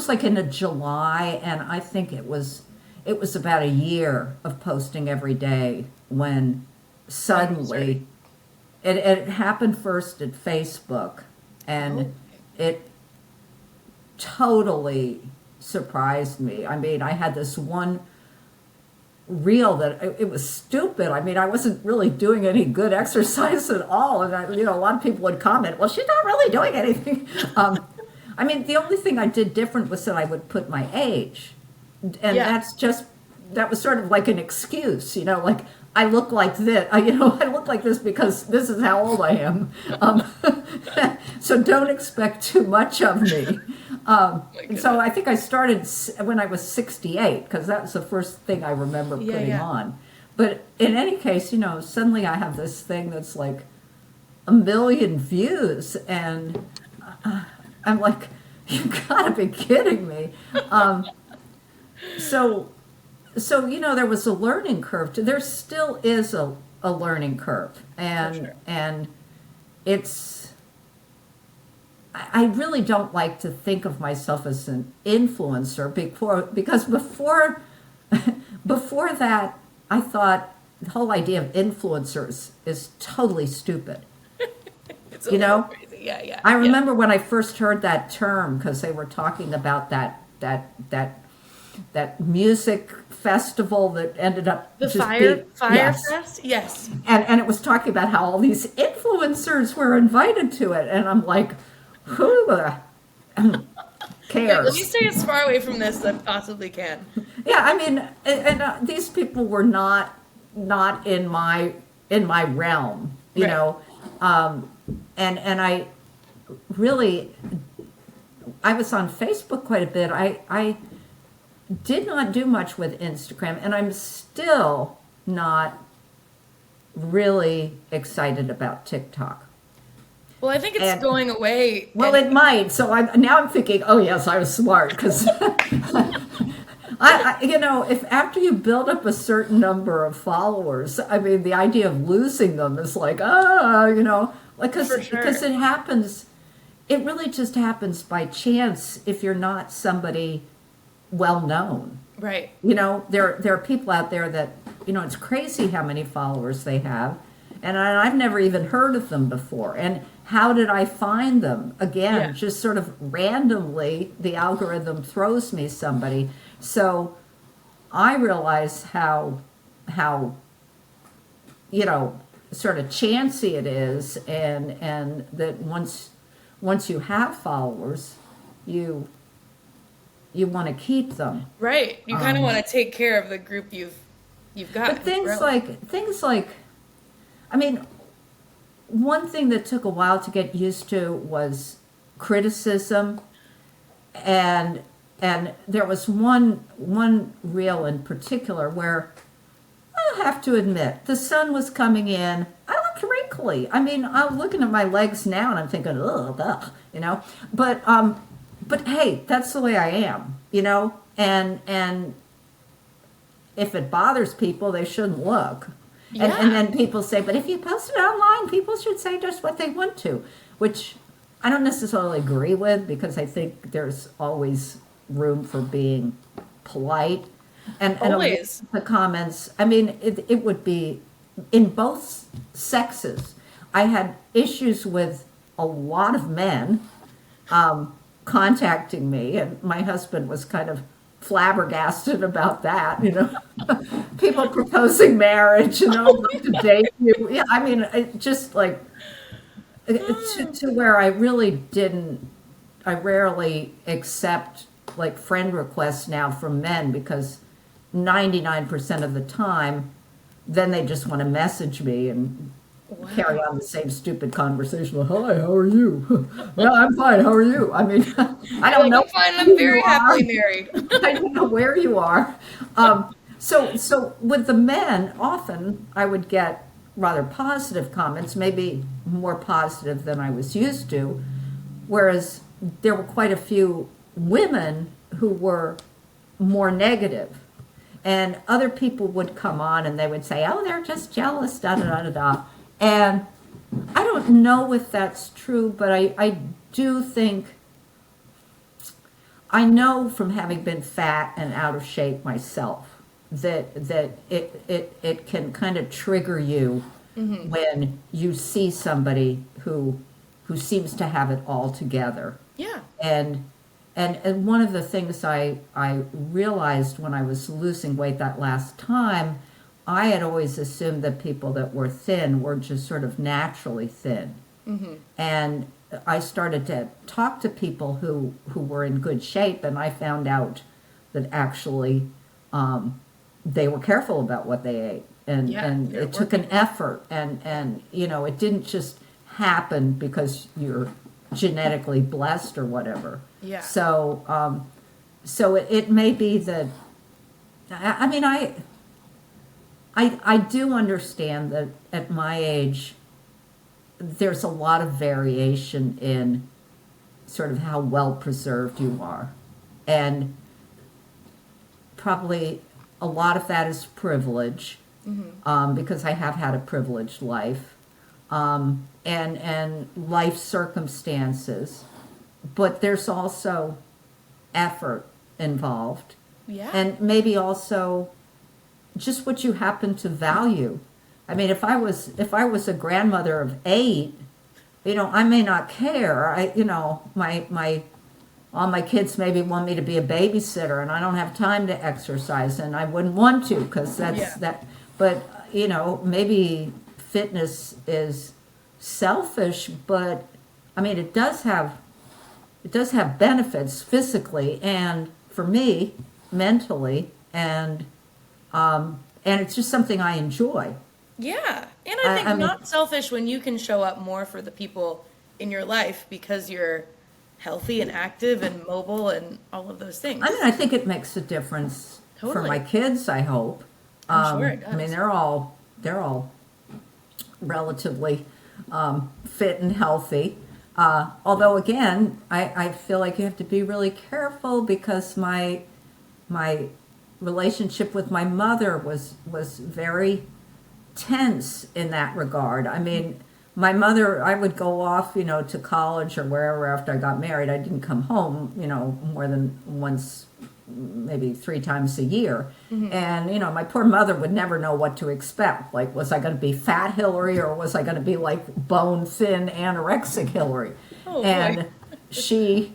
B: like in July, and I think it was about a year of posting every day when suddenly it happened first at Facebook, and it totally surprised me. I mean, I had this one reel that it was stupid. I mean, I wasn't really doing any good exercise at all, and a lot of people would comment, "Well, she's not really doing anything." I mean, the only thing I did different was that I would put my age, and that was sort of like an excuse, like I look like this, I look like this because this is how old I am. So don't expect too much of me. And so I think I started when I was 68, because that was the first thing I remember putting on. But in any case, suddenly I have this thing that's like 1 million views, and I'm like, you gotta be kidding me. So there was a learning curve. There still is a learning curve, and it's. I really don't like to think of myself as an influencer because before that, I thought the whole idea of influencers is totally stupid.
A: It's a little crazy. Yeah.
B: I remember when I first heard that term because they were talking about that music festival that ended up
A: The
B: just
A: Fire
B: yes.
A: Fest? Yes.
B: And it was talking about how all these influencers were invited to it, and I'm like, who cares?
A: Let me stay as far away from this as I possibly can.
B: Yeah, I mean, and these people were not in my realm, and I really I was on Facebook quite a bit. I did not do much with Instagram, and I'm still not really excited about TikTok.
A: Well, I think it's
B: And
A: going away.
B: well, it might. So I'm thinking, oh yes, I was smart because if after you build up a certain number of followers, I mean, the idea of losing them is like, like
A: For sure.
B: because it happens. It really just happens by chance if you're not somebody well known.
A: Right.
B: There are people out there that, it's crazy how many followers they have. And I've never even heard of them before. And how did I find them? Again,
A: Yeah.
B: just sort of randomly, the algorithm throws me somebody. So I realize how sort of chancy it is, and that once you have followers, you want to keep them.
A: Right. You kind of want to take care of the group you've got.
B: But things like, I mean, one thing that took a while to get used to was criticism, and there was one reel in particular where I have to admit the sun was coming in. I looked wrinkly. I mean, I'm looking at my legs now and I'm thinking, ugh, but hey, that's the way I am, and if it bothers people, they shouldn't look.
A: Yeah.
B: And then people say, but if you post it online, people should say just what they want to, which I don't necessarily agree with, because I think there's always room for being polite. And
A: Always.
B: the comments, I mean, it would be in both sexes. I had issues with a lot of men contacting me, and my husband was kind of flabbergasted about that, people proposing marriage, I'd love to date you. Yeah, I mean, it just like to where I rarely accept like friend requests now from men, because 99% of the time, then they just want to message me and carry on the same stupid conversation. Well, hi, how are you? Well, I'm fine. How are you? I mean, I don't know.
A: I'm fine. I'm very happily married.
B: I don't know where you are. So with the men, often I would get rather positive comments, maybe more positive than I was used to, whereas there were quite a few women who were more negative. And other people would come on and they would say, oh, they're just jealous, da da da da da. And I don't know if that's true, but I do think, I know from having been fat and out of shape myself, that it can kind of trigger you when you see somebody who seems to have it all together.
A: Yeah.
B: And one of the things I realized when I was losing weight that last time, I had always assumed that people that were thin were just sort of naturally thin. And I started to talk to people who were in good shape, and I found out that actually they were careful about what they ate. And it took an effort, and it didn't just happen because you're genetically blessed or whatever.
A: Yeah.
B: So it may be that, I mean, I do understand that at my age, there's a lot of variation in sort of how well preserved you are. And probably a lot of that is privilege, because I have had a privileged life, and life circumstances. But there's also effort involved.
A: Yeah.
B: And maybe also just what you happen to value. I mean, if I was a grandmother of 8, I may not care. All my kids maybe want me to be a babysitter, and I don't have time to exercise, and I wouldn't want to, because that's that. But maybe fitness is selfish, but I mean, it does have benefits physically and for me mentally, and it's just something I enjoy.
A: Yeah. And I think not selfish when you can show up more for the people in your life because you're healthy and active and mobile and all of those things.
B: I mean, I think it makes a difference for
A: Totally.
B: my kids, I hope.
A: I'm sure it
B: I mean,
A: does.
B: they're all relatively fit and healthy. Although again, I feel like you have to be really careful because my relationship with my mother was very tense in that regard. I mean, my mother, I would go off, to college or wherever after I got married. I didn't come home, more than once, maybe 3 times a year. And, my poor mother would never know what to expect. Like, was I going to be fat Hilary or was I going to be like bone thin anorexic Hilary?
A: Oh, boy.
B: And she,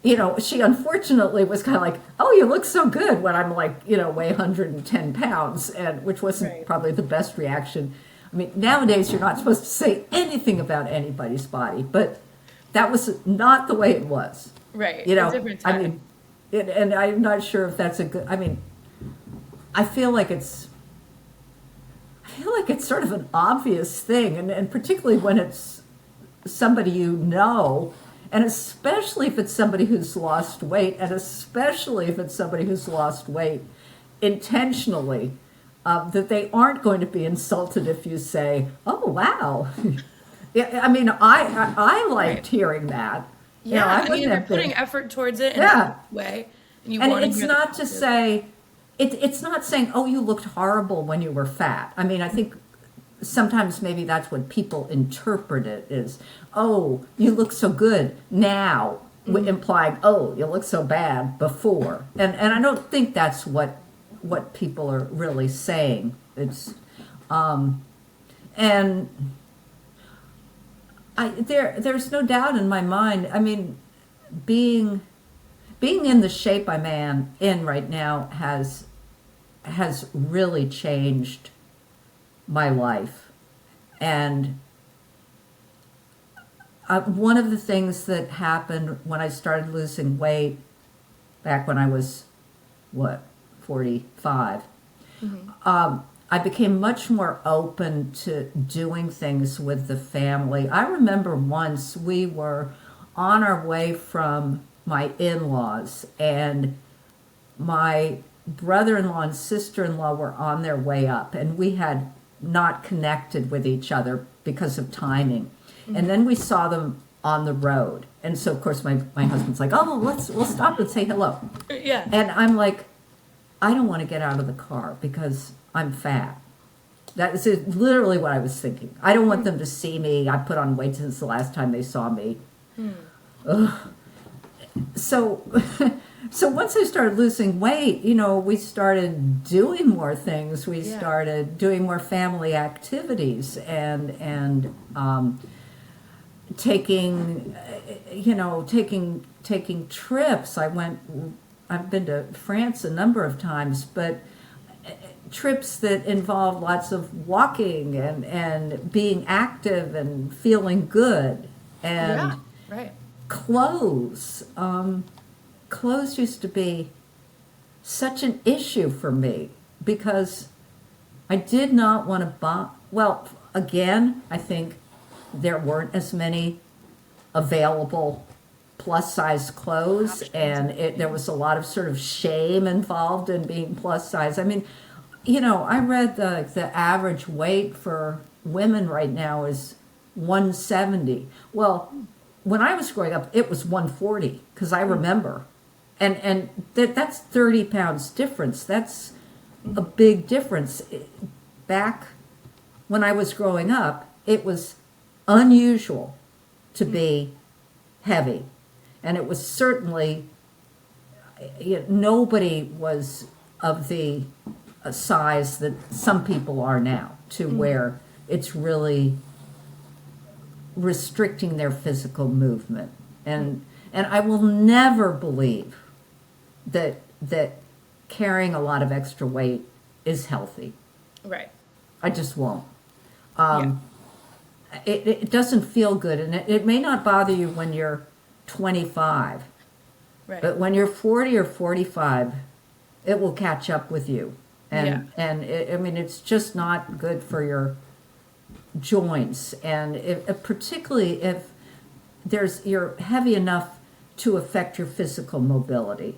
B: she unfortunately was kind of like, oh, you look so good when I'm like, weigh 110 pounds, and which wasn't
A: Right.
B: probably the best reaction. I mean, nowadays you're not supposed to say anything about anybody's body, but that was not the way it was.
A: Right.
B: You know,
A: A different
B: I
A: time.
B: mean, and I'm not sure if that's a good. I mean, I feel like it's sort of an obvious thing, and particularly when it's somebody and especially if it's somebody who's lost weight, and especially if it's somebody who's lost weight intentionally, that they aren't going to be insulted if you say, "Oh, wow." Yeah, I mean, I liked
A: Right.
B: hearing that.
A: Yeah,
B: I
A: I mean,
B: wouldn't
A: if you're
B: have been.
A: putting effort towards it in
B: Yeah.
A: a way, and you
B: And
A: want to
B: it's
A: hear the
B: not to
A: positive-
B: say, it's not saying, oh, you looked horrible when you were fat. I mean, I think sometimes maybe that's what people interpret it is, oh, you look so good now, implying, oh, you look so bad before. And I don't think that's what people are really saying. It's, and there's no doubt in my mind. I mean, being in the shape I'm in right now has really changed my life. And one of the things that happened when I started losing weight back when I was 45, I became much more open to doing things with the family. I remember once we were on our way from my in-laws, and my brother-in-law and sister-in-law were on their way up, and we had not connected with each other because of timing. And then we saw them on the road, and so of course my husband's like, oh, we'll stop and say hello.
A: Yeah.
B: And I'm like, I don't want to get out of the car because I'm fat. That is literally what I was thinking. I don't want them to see me. I put on weight since the last time they saw me. Ugh. So once I started losing weight, we started doing more things. We
A: Yeah.
B: started doing more family activities and taking trips. I've been to France a number of times, but trips that involve lots of walking and being active and feeling good. And
A: Yeah. Right.
B: clothes. Clothes used to be such an issue for me because I did not want to buy. Well, again, I think there weren't as many available plus size clothes, and there was a lot of sort of shame involved in being plus size. I mean, I read the average weight for women right now is 170. Well, when I was growing up, it was 140 because I remember, and that's 30 pounds difference. That's a big difference. Back when I was growing up, it was unusual to be heavy, and it was certainly nobody was of the size that some people are now, to where it's really restricting their physical movement. And I will never believe that carrying a lot of extra weight is healthy.
A: Right.
B: I just won't.
A: Yeah.
B: It doesn't feel good, and it may not bother you when you're 25,
A: Right.
B: but when you're 40 or 45, it will catch up with you. And I mean, it's just not good for your joints, and particularly if you're heavy enough to affect your physical mobility.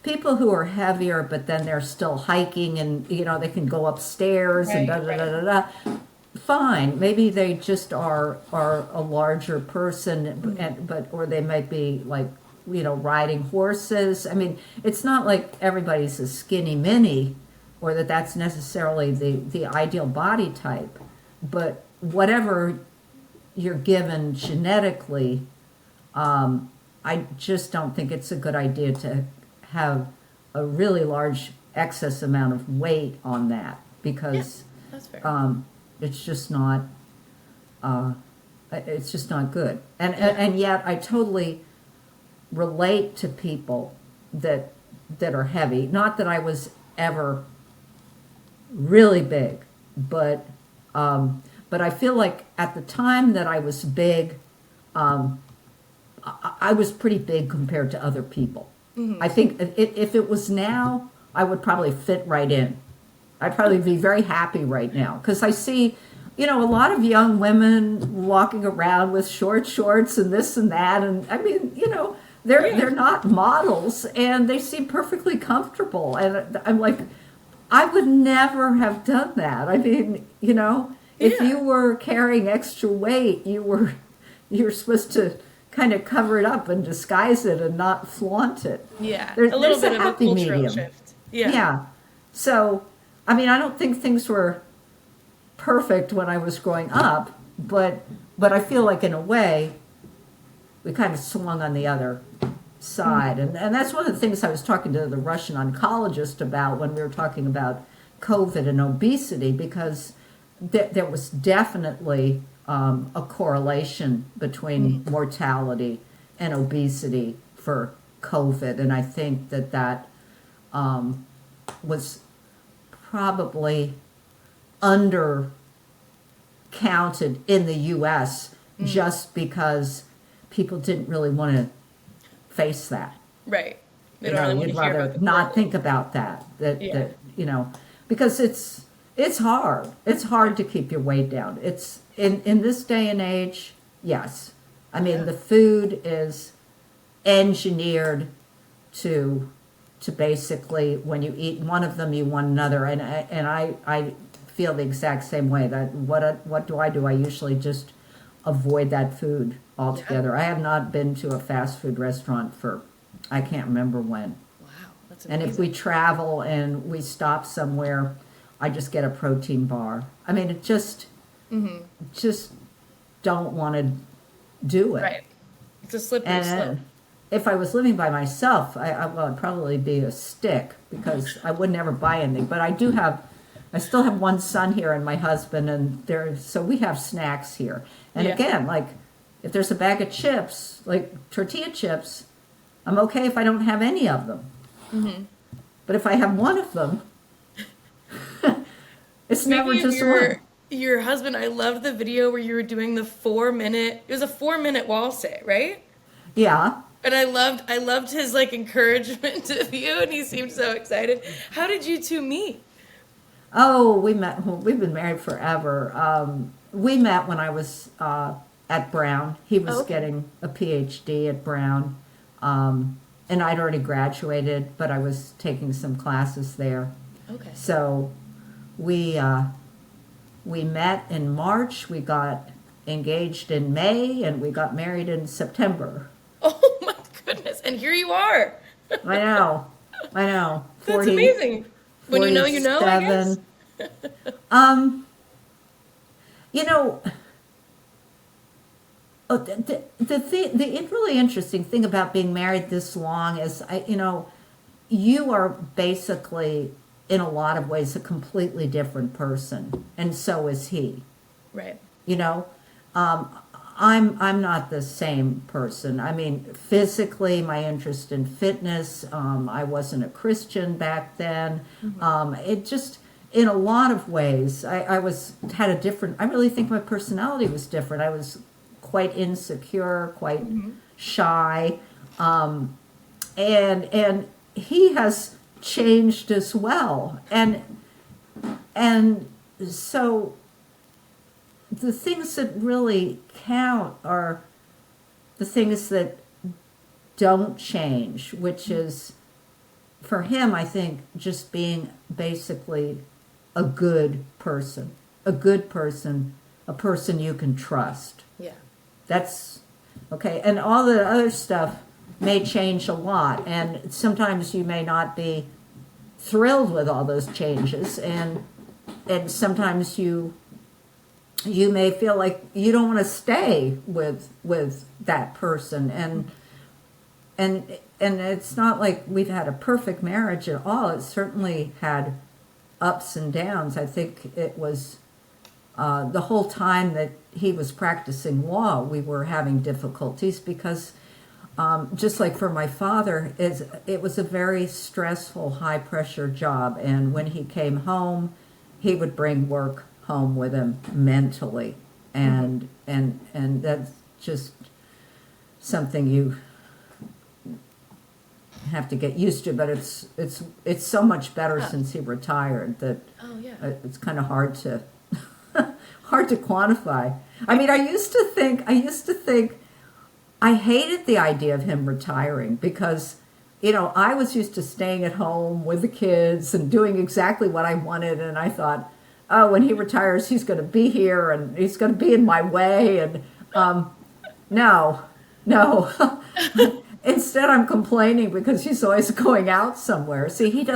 B: People who are heavier, but then they're still hiking and, they can go upstairs and da
A: Right,
B: da
A: right.
B: da da da. Fine, maybe they just are a larger person, or they might be like, riding horses. I mean, it's not like everybody's a skinny mini, or that's necessarily the ideal body type. But whatever you're given genetically, I just don't think it's a good idea to have a really large excess amount of weight on that,
A: Yeah,
B: because
A: that's fair.
B: it's just not it's just not good. And yet I totally relate to people that are heavy. Not that I was ever really big, but I feel like at the time that I was big, I was pretty big compared to other people. I think if it was now, I would probably fit right in. I'd probably be very happy right now, because I see, a lot of young women walking around with short shorts and this and that, and I mean, they're not models, and they seem perfectly comfortable, and I'm like, I would never have done that. I mean, if
A: Yeah.
B: you were carrying extra weight, you're supposed to kind of cover it up and disguise it and not flaunt it.
A: Yeah,
B: There's
A: a little
B: a
A: bit of a
B: happy
A: cultural
B: medium.
A: shift. Yeah.
B: Yeah. So, I mean, I don't think things were perfect when I was growing up, but I feel like in a way we kind of swung on the other side. And that's one of the things I was talking to the Russian oncologist about when we were talking about COVID and obesity, because there was definitely a correlation between mortality and obesity for COVID. And I think that was probably undercounted in the US just because people didn't really want to face that.
A: Right. They don't really want
B: You'd
A: to hear
B: rather
A: about the
B: not
A: problem.
B: think about that.
A: Yeah.
B: Because it's hard. It's hard to keep your weight down. It's in this day and age, yes. I mean, the food is engineered to basically, when you eat one of them, you want another, and I feel the exact same way. That what do? I usually just avoid that food altogether. I have not been to a fast food restaurant for, I can't remember when.
A: Wow, that's
B: And
A: amazing.
B: if we travel and we stop somewhere, I just get a protein bar. I mean, it just don't want to do it.
A: Right. It's a slippery
B: And
A: slope.
B: if I was living by myself, I'd probably be a stick, because I would never buy anything. But I still have one son here and my husband, and so we have snacks here. And
A: Yeah.
B: again, like, if there's a bag of chips, like tortilla chips, I'm okay if I don't have any of them. But if I have one of them, it's never
A: Speaking of
B: just one.
A: your husband, I loved the video where you were doing the 4 minute. It was a 4 minute wall sit, right?
B: Yeah.
A: And I loved his like encouragement of you, and he seemed so excited. How did you two meet?
B: Oh, we've been married forever. We met when I was at Brown. He was
A: Okay.
B: getting a PhD at Brown. And I'd already graduated, but I was taking some classes there.
A: Okay.
B: So we met in March, we got engaged in May, and we got married in September.
A: Oh my goodness! And here you are.
B: I know.
A: That's
B: 40,
A: amazing. When you know, you know. I guess.
B: 47. You know, the really interesting thing about being married this long is, you are basically, in a lot of ways, a completely different person, and so is he.
A: Right.
B: You know, I'm not the same person. I mean, physically, my interest in fitness. I wasn't a Christian back then. It just, in a lot of ways, I had a different. I really think my personality was different. I was quite insecure, quite shy, and he has changed as well, and so the things that really count are the things that don't change, which is for him, I think, just being basically a good person, a good person, a person you can trust.
A: Yeah.
B: That's okay. And all the other stuff may change a lot, and sometimes you may not be thrilled with all those changes, and sometimes you may feel like you don't want to stay with that person, and it's not like we've had a perfect marriage at all. It certainly had ups and downs. I think it was the whole time that he was practicing law, we were having difficulties because just like for my father, it was a very stressful, high-pressure job. And when he came home, he would bring work home with him mentally. And that's just something you have to get used to. But it's so much better since he retired that it's kind of hard to quantify. I mean, I used to think I hated the idea of him retiring because, I was used to staying at home with the kids and doing exactly what I wanted. And I thought, oh, when he retires, he's going to be here and he's going to be in my way. And no. Instead, I'm complaining because he's always going out somewhere. See, he's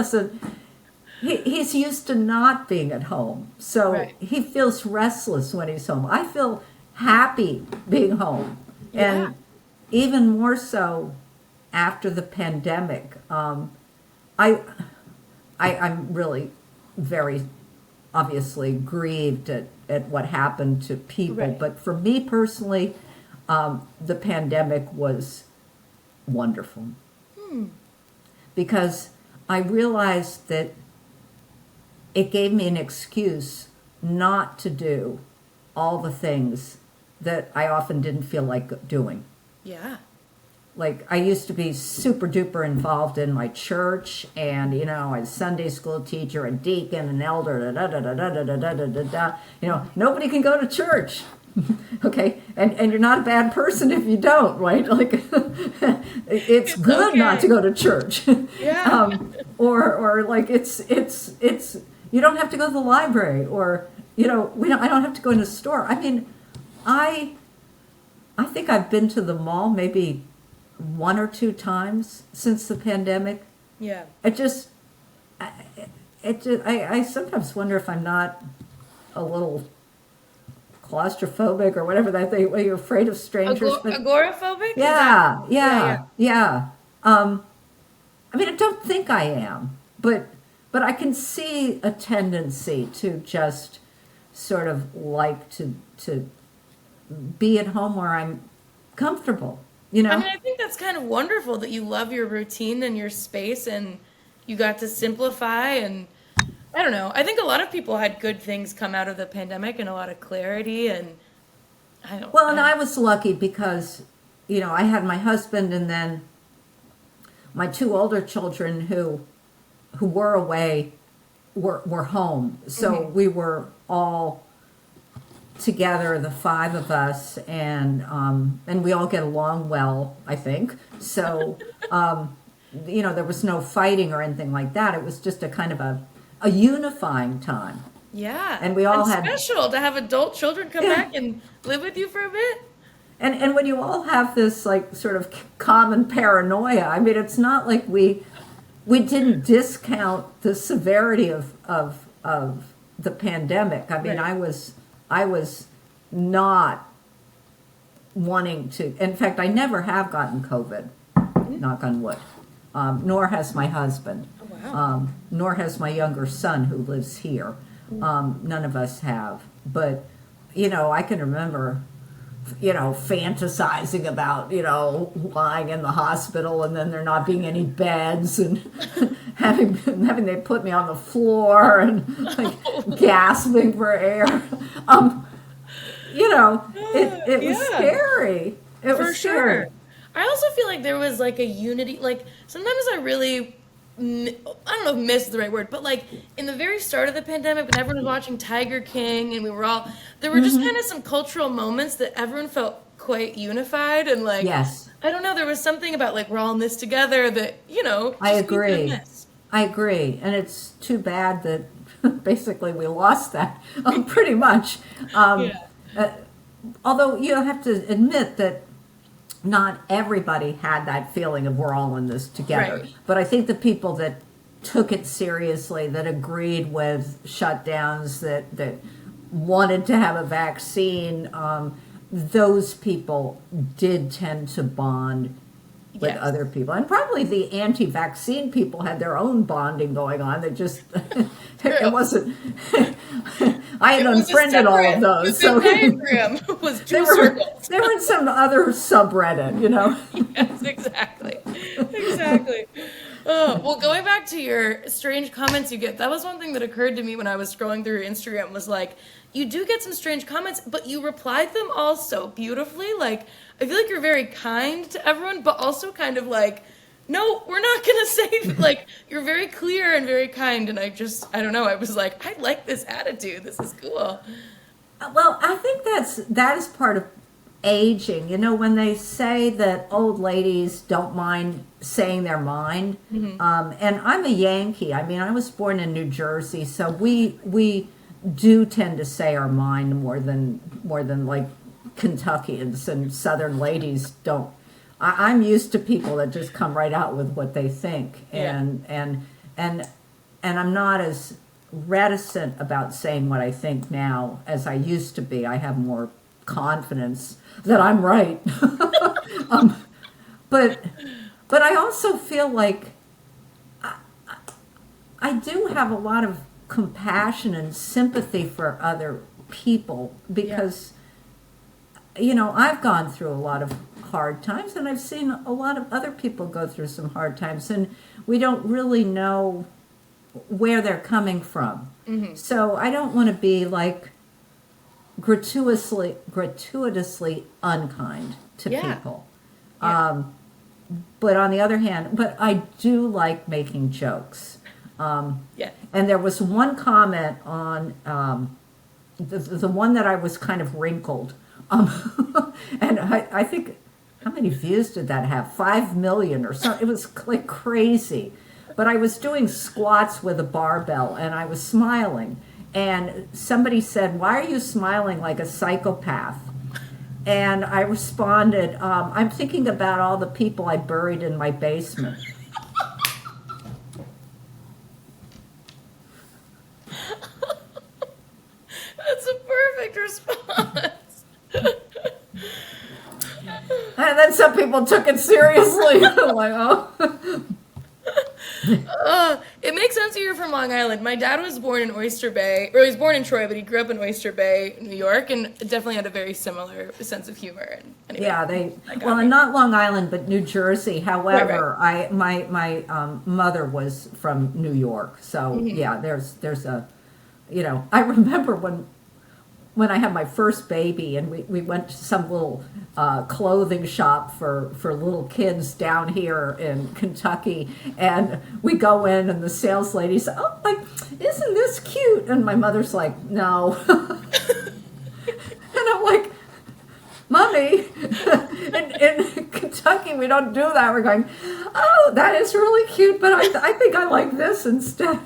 B: used to not being at home. So he feels restless when he's home. I feel happy being home.
A: Yeah.
B: And even more so after the pandemic. I'm really very obviously grieved at what happened to people.
A: Right.
B: But for me personally, the pandemic was wonderful. Because I realized that it gave me an excuse not to do all the things that I often didn't feel like doing.
A: Yeah.
B: Like, I used to be super duper involved in my church, and, I was a Sunday school teacher, a deacon, an elder, nobody can go to church. Okay, and you're not a bad person if you don't, right? Like, it's good
A: okay
B: not to go to church.
A: Yeah.
B: Or like it's you don't have to go to the library, or I don't have to go in a store. I mean, I think I've been to the mall maybe 1 or 2 times since the pandemic.
A: Yeah.
B: I sometimes wonder if I'm not a little claustrophobic or whatever that thing. Are you afraid of strangers?
A: Agoraphobic?
B: Yeah. I mean, I don't think I am, but I can see a tendency to just sort of like to be at home where I'm comfortable.
A: I mean, I think that's kind of wonderful that you love your routine and your space and you got to simplify. And I don't know. I think a lot of people had good things come out of the pandemic and a lot of clarity. And
B: I was lucky because, I had my husband and then my 2 older children who were away were home. So we were all together, the 5 of us, and we all get along well, I think. So, there was no fighting or anything like that. It was just a kind of a unifying time.
A: Yeah.
B: And we all had
A: special to have adult children come back and live with you for a bit.
B: And when you all have this like sort of common paranoia, I mean, it's not like we didn't discount the severity of the pandemic. I mean,
A: Right.
B: I was not wanting to. In fact, I never have gotten COVID, knock on wood. Nor has my husband.
A: Oh, wow.
B: Nor has my younger son who lives here. None of us have. But, I can remember, fantasizing about, lying in the hospital and then there not being any beds and having they put me on the floor and like gasping for air. It was scary. It
A: For
B: was
A: sure.
B: scary.
A: I also feel like there was like a unity. Like sometimes I really, I don't know if miss is the right word, but like in the very start of the pandemic when everyone was watching Tiger King and there were just kind of some cultural moments that everyone felt quite unified and like,
B: Yes.
A: I don't know, there was something about like we're all in this together that,
B: I
A: just be doing
B: agree.
A: this.
B: I agree, and it's too bad that basically we lost that pretty much. Um,
A: Yeah.
B: uh, Although you have to admit that not everybody had that feeling of we're all in this together.
A: Right.
B: But I think the people that took it seriously, that agreed with shutdowns, that wanted to have a vaccine, those people did tend to bond with
A: Yes.
B: other people. And probably the anti-vaccine people had their own bonding going on. They just, it
A: True.
B: wasn't, I had
A: It was a
B: unfriended all of
A: separate, the
B: those. So
A: Venn diagram was
B: they
A: two
B: were,
A: circles.
B: they were in some other subreddit.
A: Yes, exactly. Exactly. Well, going back to your strange comments you get, that was one thing that occurred to me when I was scrolling through your Instagram was like, you do get some strange comments, but you replied them all so beautifully. Like, I feel like you're very kind to everyone, but also kind of like, no, we're not gonna say that. Like, you're very clear and very kind, and I don't know, I was like, I like this attitude. This is cool.
B: Well, I think that is part of aging. When they say that old ladies don't mind saying their mind, and I'm a Yankee. I mean, I was born in New Jersey, so we do tend to say our mind more than like Kentuckians and Southern ladies don't. I'm used to people that just come right out with what they think,
A: Yeah.
B: and I'm not as reticent about saying what I think now as I used to be. I have more confidence that I'm right. um, but I also feel like I do have a lot of compassion and sympathy for other people because I've gone through a lot of hard times, and I've seen a lot of other people go through some hard times, and we don't really know where they're coming from. So I don't want to be like gratuitously unkind to
A: Yeah.
B: people.
A: Yeah.
B: But on the other hand, but I do like making jokes.
A: Yeah.
B: And there was one comment on the one that I was kind of wrinkled. And I think, how many views did that have? 5 million or something. It was like crazy. But I was doing squats with a barbell and I was smiling. And somebody said, "Why are you smiling like a psychopath?" And I responded, "I'm thinking about all the people I buried in my basement."
A: That's a perfect response.
B: And then some people took it seriously. I'm like, oh.
A: It makes sense that you're from Long Island. My dad was born in Oyster Bay, or he was born in Troy, but he grew up in Oyster Bay, New York, and definitely had a very similar sense of humor. And anyway,
B: Yeah,
A: got me.
B: and not Long Island, but New Jersey. However,
A: Right.
B: my mother was from New York, so yeah, there's a, I remember when I had my first baby, and we went to some little clothing shop for little kids down here in Kentucky, and we go in, and the sales lady said, "Oh, like, isn't this cute?" And my mother's like, "No," and I'm like, "Mommy, in Kentucky we don't do that." We're going, "Oh, that is really cute, but I think I like this instead."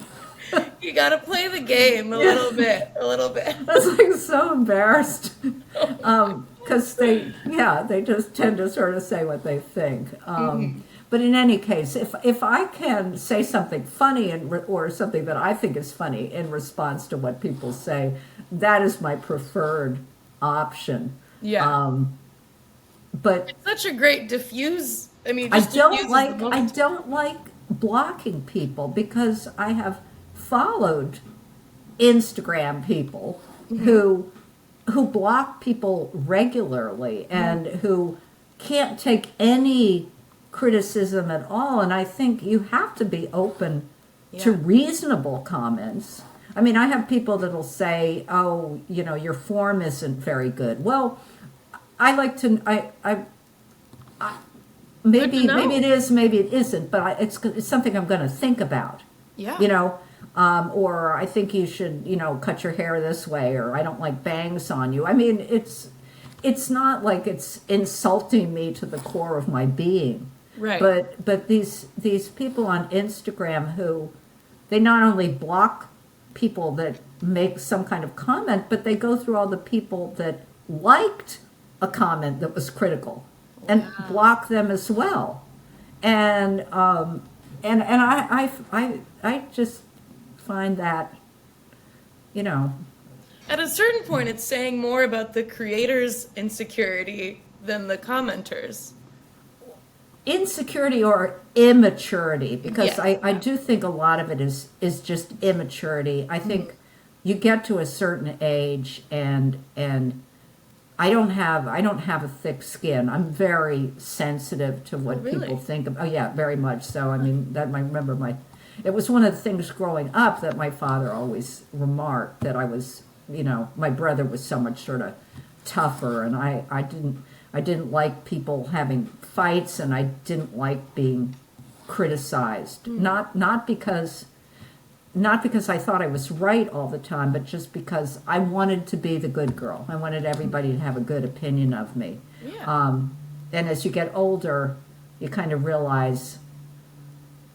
A: You gotta play the game a little bit, a little bit.
B: I was like so embarrassed because they just tend to sort of say what they think. But in any case, if I can say something funny or something that I think is funny in response to what people say, that is my preferred option.
A: Yeah.
B: But
A: It's such a great diffuse. I mean,
B: I
A: just
B: don't
A: diffuses the
B: like I
A: moment.
B: don't like blocking people because I have followed Instagram people who block people regularly and who can't take any criticism at all. And I think you have to be open to
A: Yeah.
B: reasonable comments. I mean, I have people that'll say, "Oh, your form isn't very good." Well, I like to
A: Good to
B: maybe it
A: know.
B: is, maybe it isn't, but it's something I'm going to think about.
A: Yeah.
B: Or I think you should, cut your hair this way, or I don't like bangs on you. I mean, it's not like it's insulting me to the core of my being.
A: Right.
B: But these people on Instagram who they not only block people that make some kind of comment, but they go through all the people that liked a comment that was critical and block them as well. And I just find that, you know,
A: At a certain point, it's saying more about the creator's insecurity than the commenters.
B: insecurity or immaturity, because
A: Yeah.
B: I do think a lot of it is just immaturity. I think you get to a certain age and I don't have a thick skin. I'm very sensitive to what
A: really?
B: people think of. Oh yeah, very much so. I mean, I remember it was one of the things growing up that my father always remarked, that I was, my brother was so much sort of tougher, and I didn't like people having fights, and I didn't like being criticized. Not because I thought I was right all the time, but just because I wanted to be the good girl. I wanted everybody to have a good opinion of me.
A: Yeah.
B: And as you get older, you kind of realize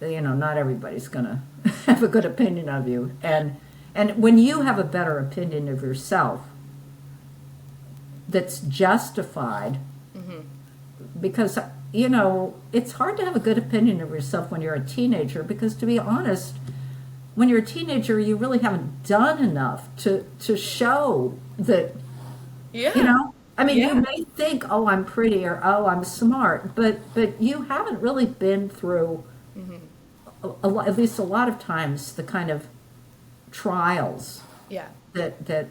B: that, not everybody's going to have a good opinion of you. And when you have a better opinion of yourself that's justified, because, it's hard to have a good opinion of yourself when you're a teenager, because to be honest, when you're a teenager, you really haven't done enough to show that,
A: Yeah.
B: I mean,
A: Yeah.
B: you may think, oh, I'm pretty, or oh, I'm smart, but you haven't really been through, at least a lot of times, the kind of trials
A: Yeah.
B: that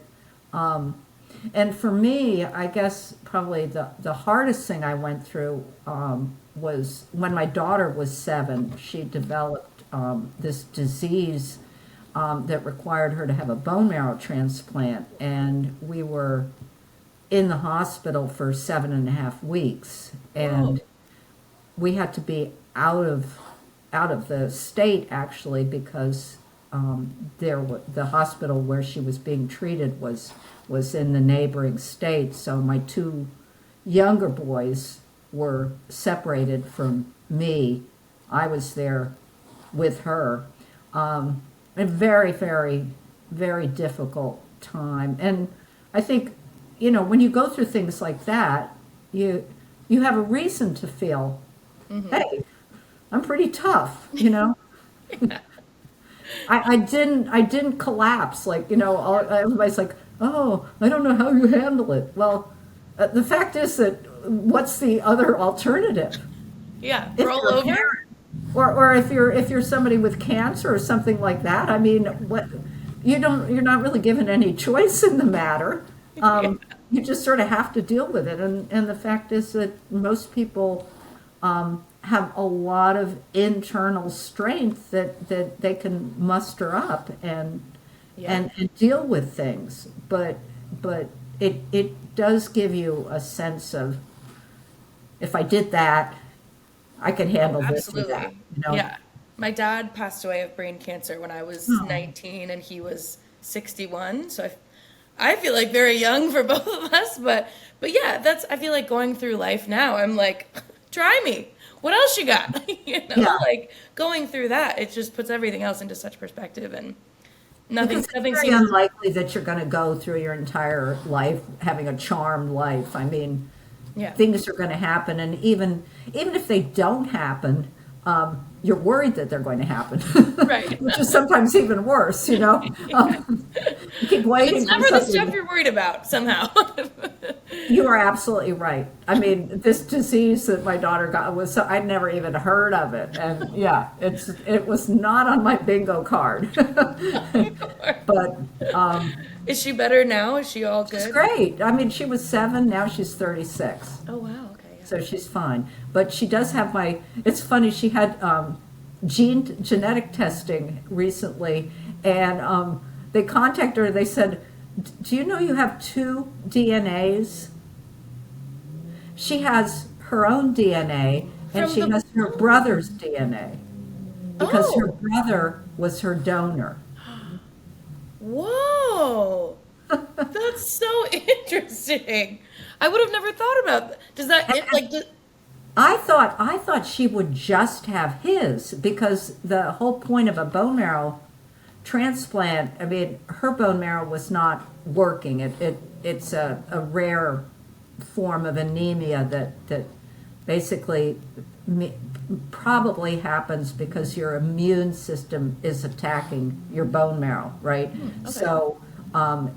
B: and for me, I guess probably the hardest thing I went through was when my daughter was 7. She developed this disease that required her to have a bone marrow transplant, and we were in the hospital for 7.5 weeks, and we had to be out of the state, actually, because the hospital where she was being treated was in the neighboring state. So my 2 younger boys were separated from me. I was there with her. A very, very, very difficult time. And I think, when you go through things like that, you have a reason to feel, hey, I'm pretty tough, I didn't collapse, like, everybody's like, oh, I don't know how you handle it. Well, the fact is that what's the other alternative?
A: Yeah.
B: If
A: Roll
B: you're a
A: over.
B: parent, or if you're somebody with cancer or something like that, I mean, you're not really given any choice in the matter. You just sort of have to deal with it, and the fact is that most people have a lot of internal strength that they can muster up and deal with things, but it does give you a sense of, if I did that, I could handle this or that.
A: Absolutely. Yeah. My dad passed away of brain cancer when I was 19 and he was 61. So I feel like very young for both of us, but yeah, I feel like going through life now, I'm like, try me. What else you got?
B: Yeah.
A: Like going through that, it just puts everything else into such perspective, and
B: Because it's
A: nothing
B: very
A: seems,
B: unlikely that you're going to go through your entire life having a charmed life. I mean,
A: yeah.
B: things are going to happen, and even if they don't happen, you're worried that they're going to happen,
A: Right.
B: which is sometimes even worse. You keep waiting
A: It's
B: for
A: never the
B: something.
A: stuff you're worried about somehow.
B: You are absolutely right. I mean, this disease that my daughter got was I'd never even heard of it, and yeah, it was not on my bingo card. But
A: Is she better now? Is she all
B: she's
A: good?
B: great. I mean, she was 7, now she's 36.
A: Oh, wow. Okay. Yeah.
B: So she's fine. But she does have it's funny, she had genetic testing recently, and they contacted her, they said, do you know you have 2 DNAs? She has her own DNA, and
A: From
B: she
A: the
B: has her brother's DNA, because her
A: Oh.
B: brother was her donor.
A: Whoa. That's so interesting. I would have never thought about that. Does that
B: I thought she would just have his because the whole point of a bone marrow transplant, I mean, her bone marrow was not working. It's a rare form of anemia that basically me, probably happens because your immune system is attacking your bone marrow, right?
A: okay.
B: So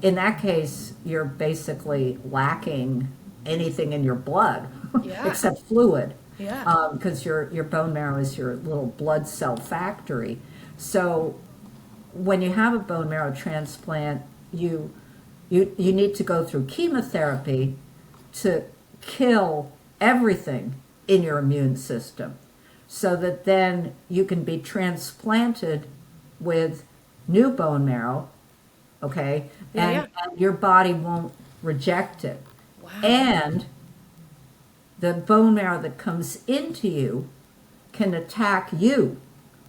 B: in that case, you're basically lacking anything in your blood
A: Yeah.
B: except fluid,
A: Yeah.
B: because your bone marrow is your little blood cell factory. So when you have a bone marrow transplant, you need to go through chemotherapy to kill everything in your immune system so that then you can be transplanted with new bone marrow, okay?
A: Yeah, yeah.
B: And your body won't reject it.
A: Wow.
B: And the bone marrow that comes into you can attack you.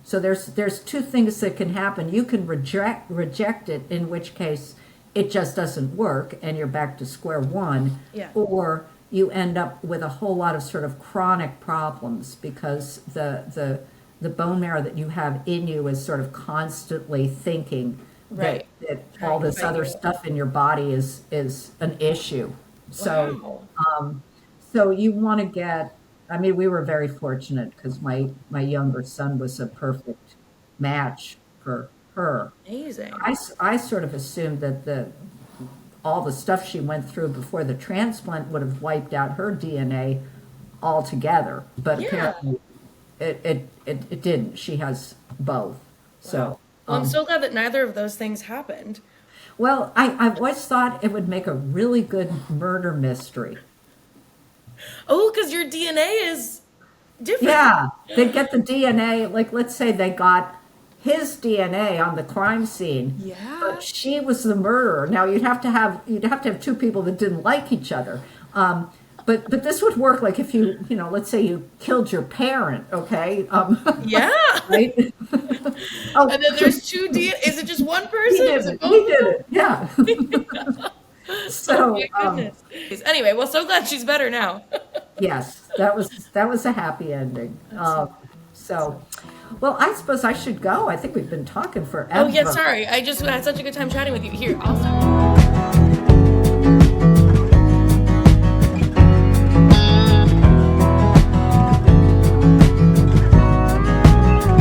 B: So there's two things that can happen. You can reject it, in which case it just doesn't work and you're back to square one,
A: Yeah.
B: or you end up with a whole lot of sort of chronic problems because the bone marrow that you have in you is sort of constantly thinking
A: Right.
B: that all
A: Trying to
B: this
A: fight
B: other
A: you.
B: stuff in your body is an issue. So
A: Wow.
B: so you want to get, I mean, we were very fortunate because my younger son was a perfect match for her.
A: Amazing.
B: I sort of assumed that all the stuff she went through before the transplant would have wiped out her DNA altogether, but
A: Yeah.
B: apparently it didn't. She has both.
A: Wow.
B: So,
A: Well, I'm so glad that neither of those things happened.
B: well, I've always thought it would make a really good murder mystery.
A: Oh, because your DNA is different.
B: Yeah, they get the DNA, like let's say they got his DNA on the crime scene, but
A: Yeah.
B: she was the murderer. Now you'd have to have two people that didn't like each other. But this would work like if let's say you killed your parent, okay?
A: Yeah.
B: Right? Oh,
A: And then there's two DNA. Is it just one
B: he
A: person?
B: did
A: Is it
B: it. He
A: both of
B: did
A: them?
B: it. Yeah.
A: Oh my
B: So,
A: goodness. Anyway, well, so glad she's better now.
B: yes, that was a happy ending.
A: That's so,
B: So, well, I suppose I should go. I think we've been talking
A: oh, yeah,
B: forever.
A: sorry. I just had such a good time chatting with you. Here, I'll stop.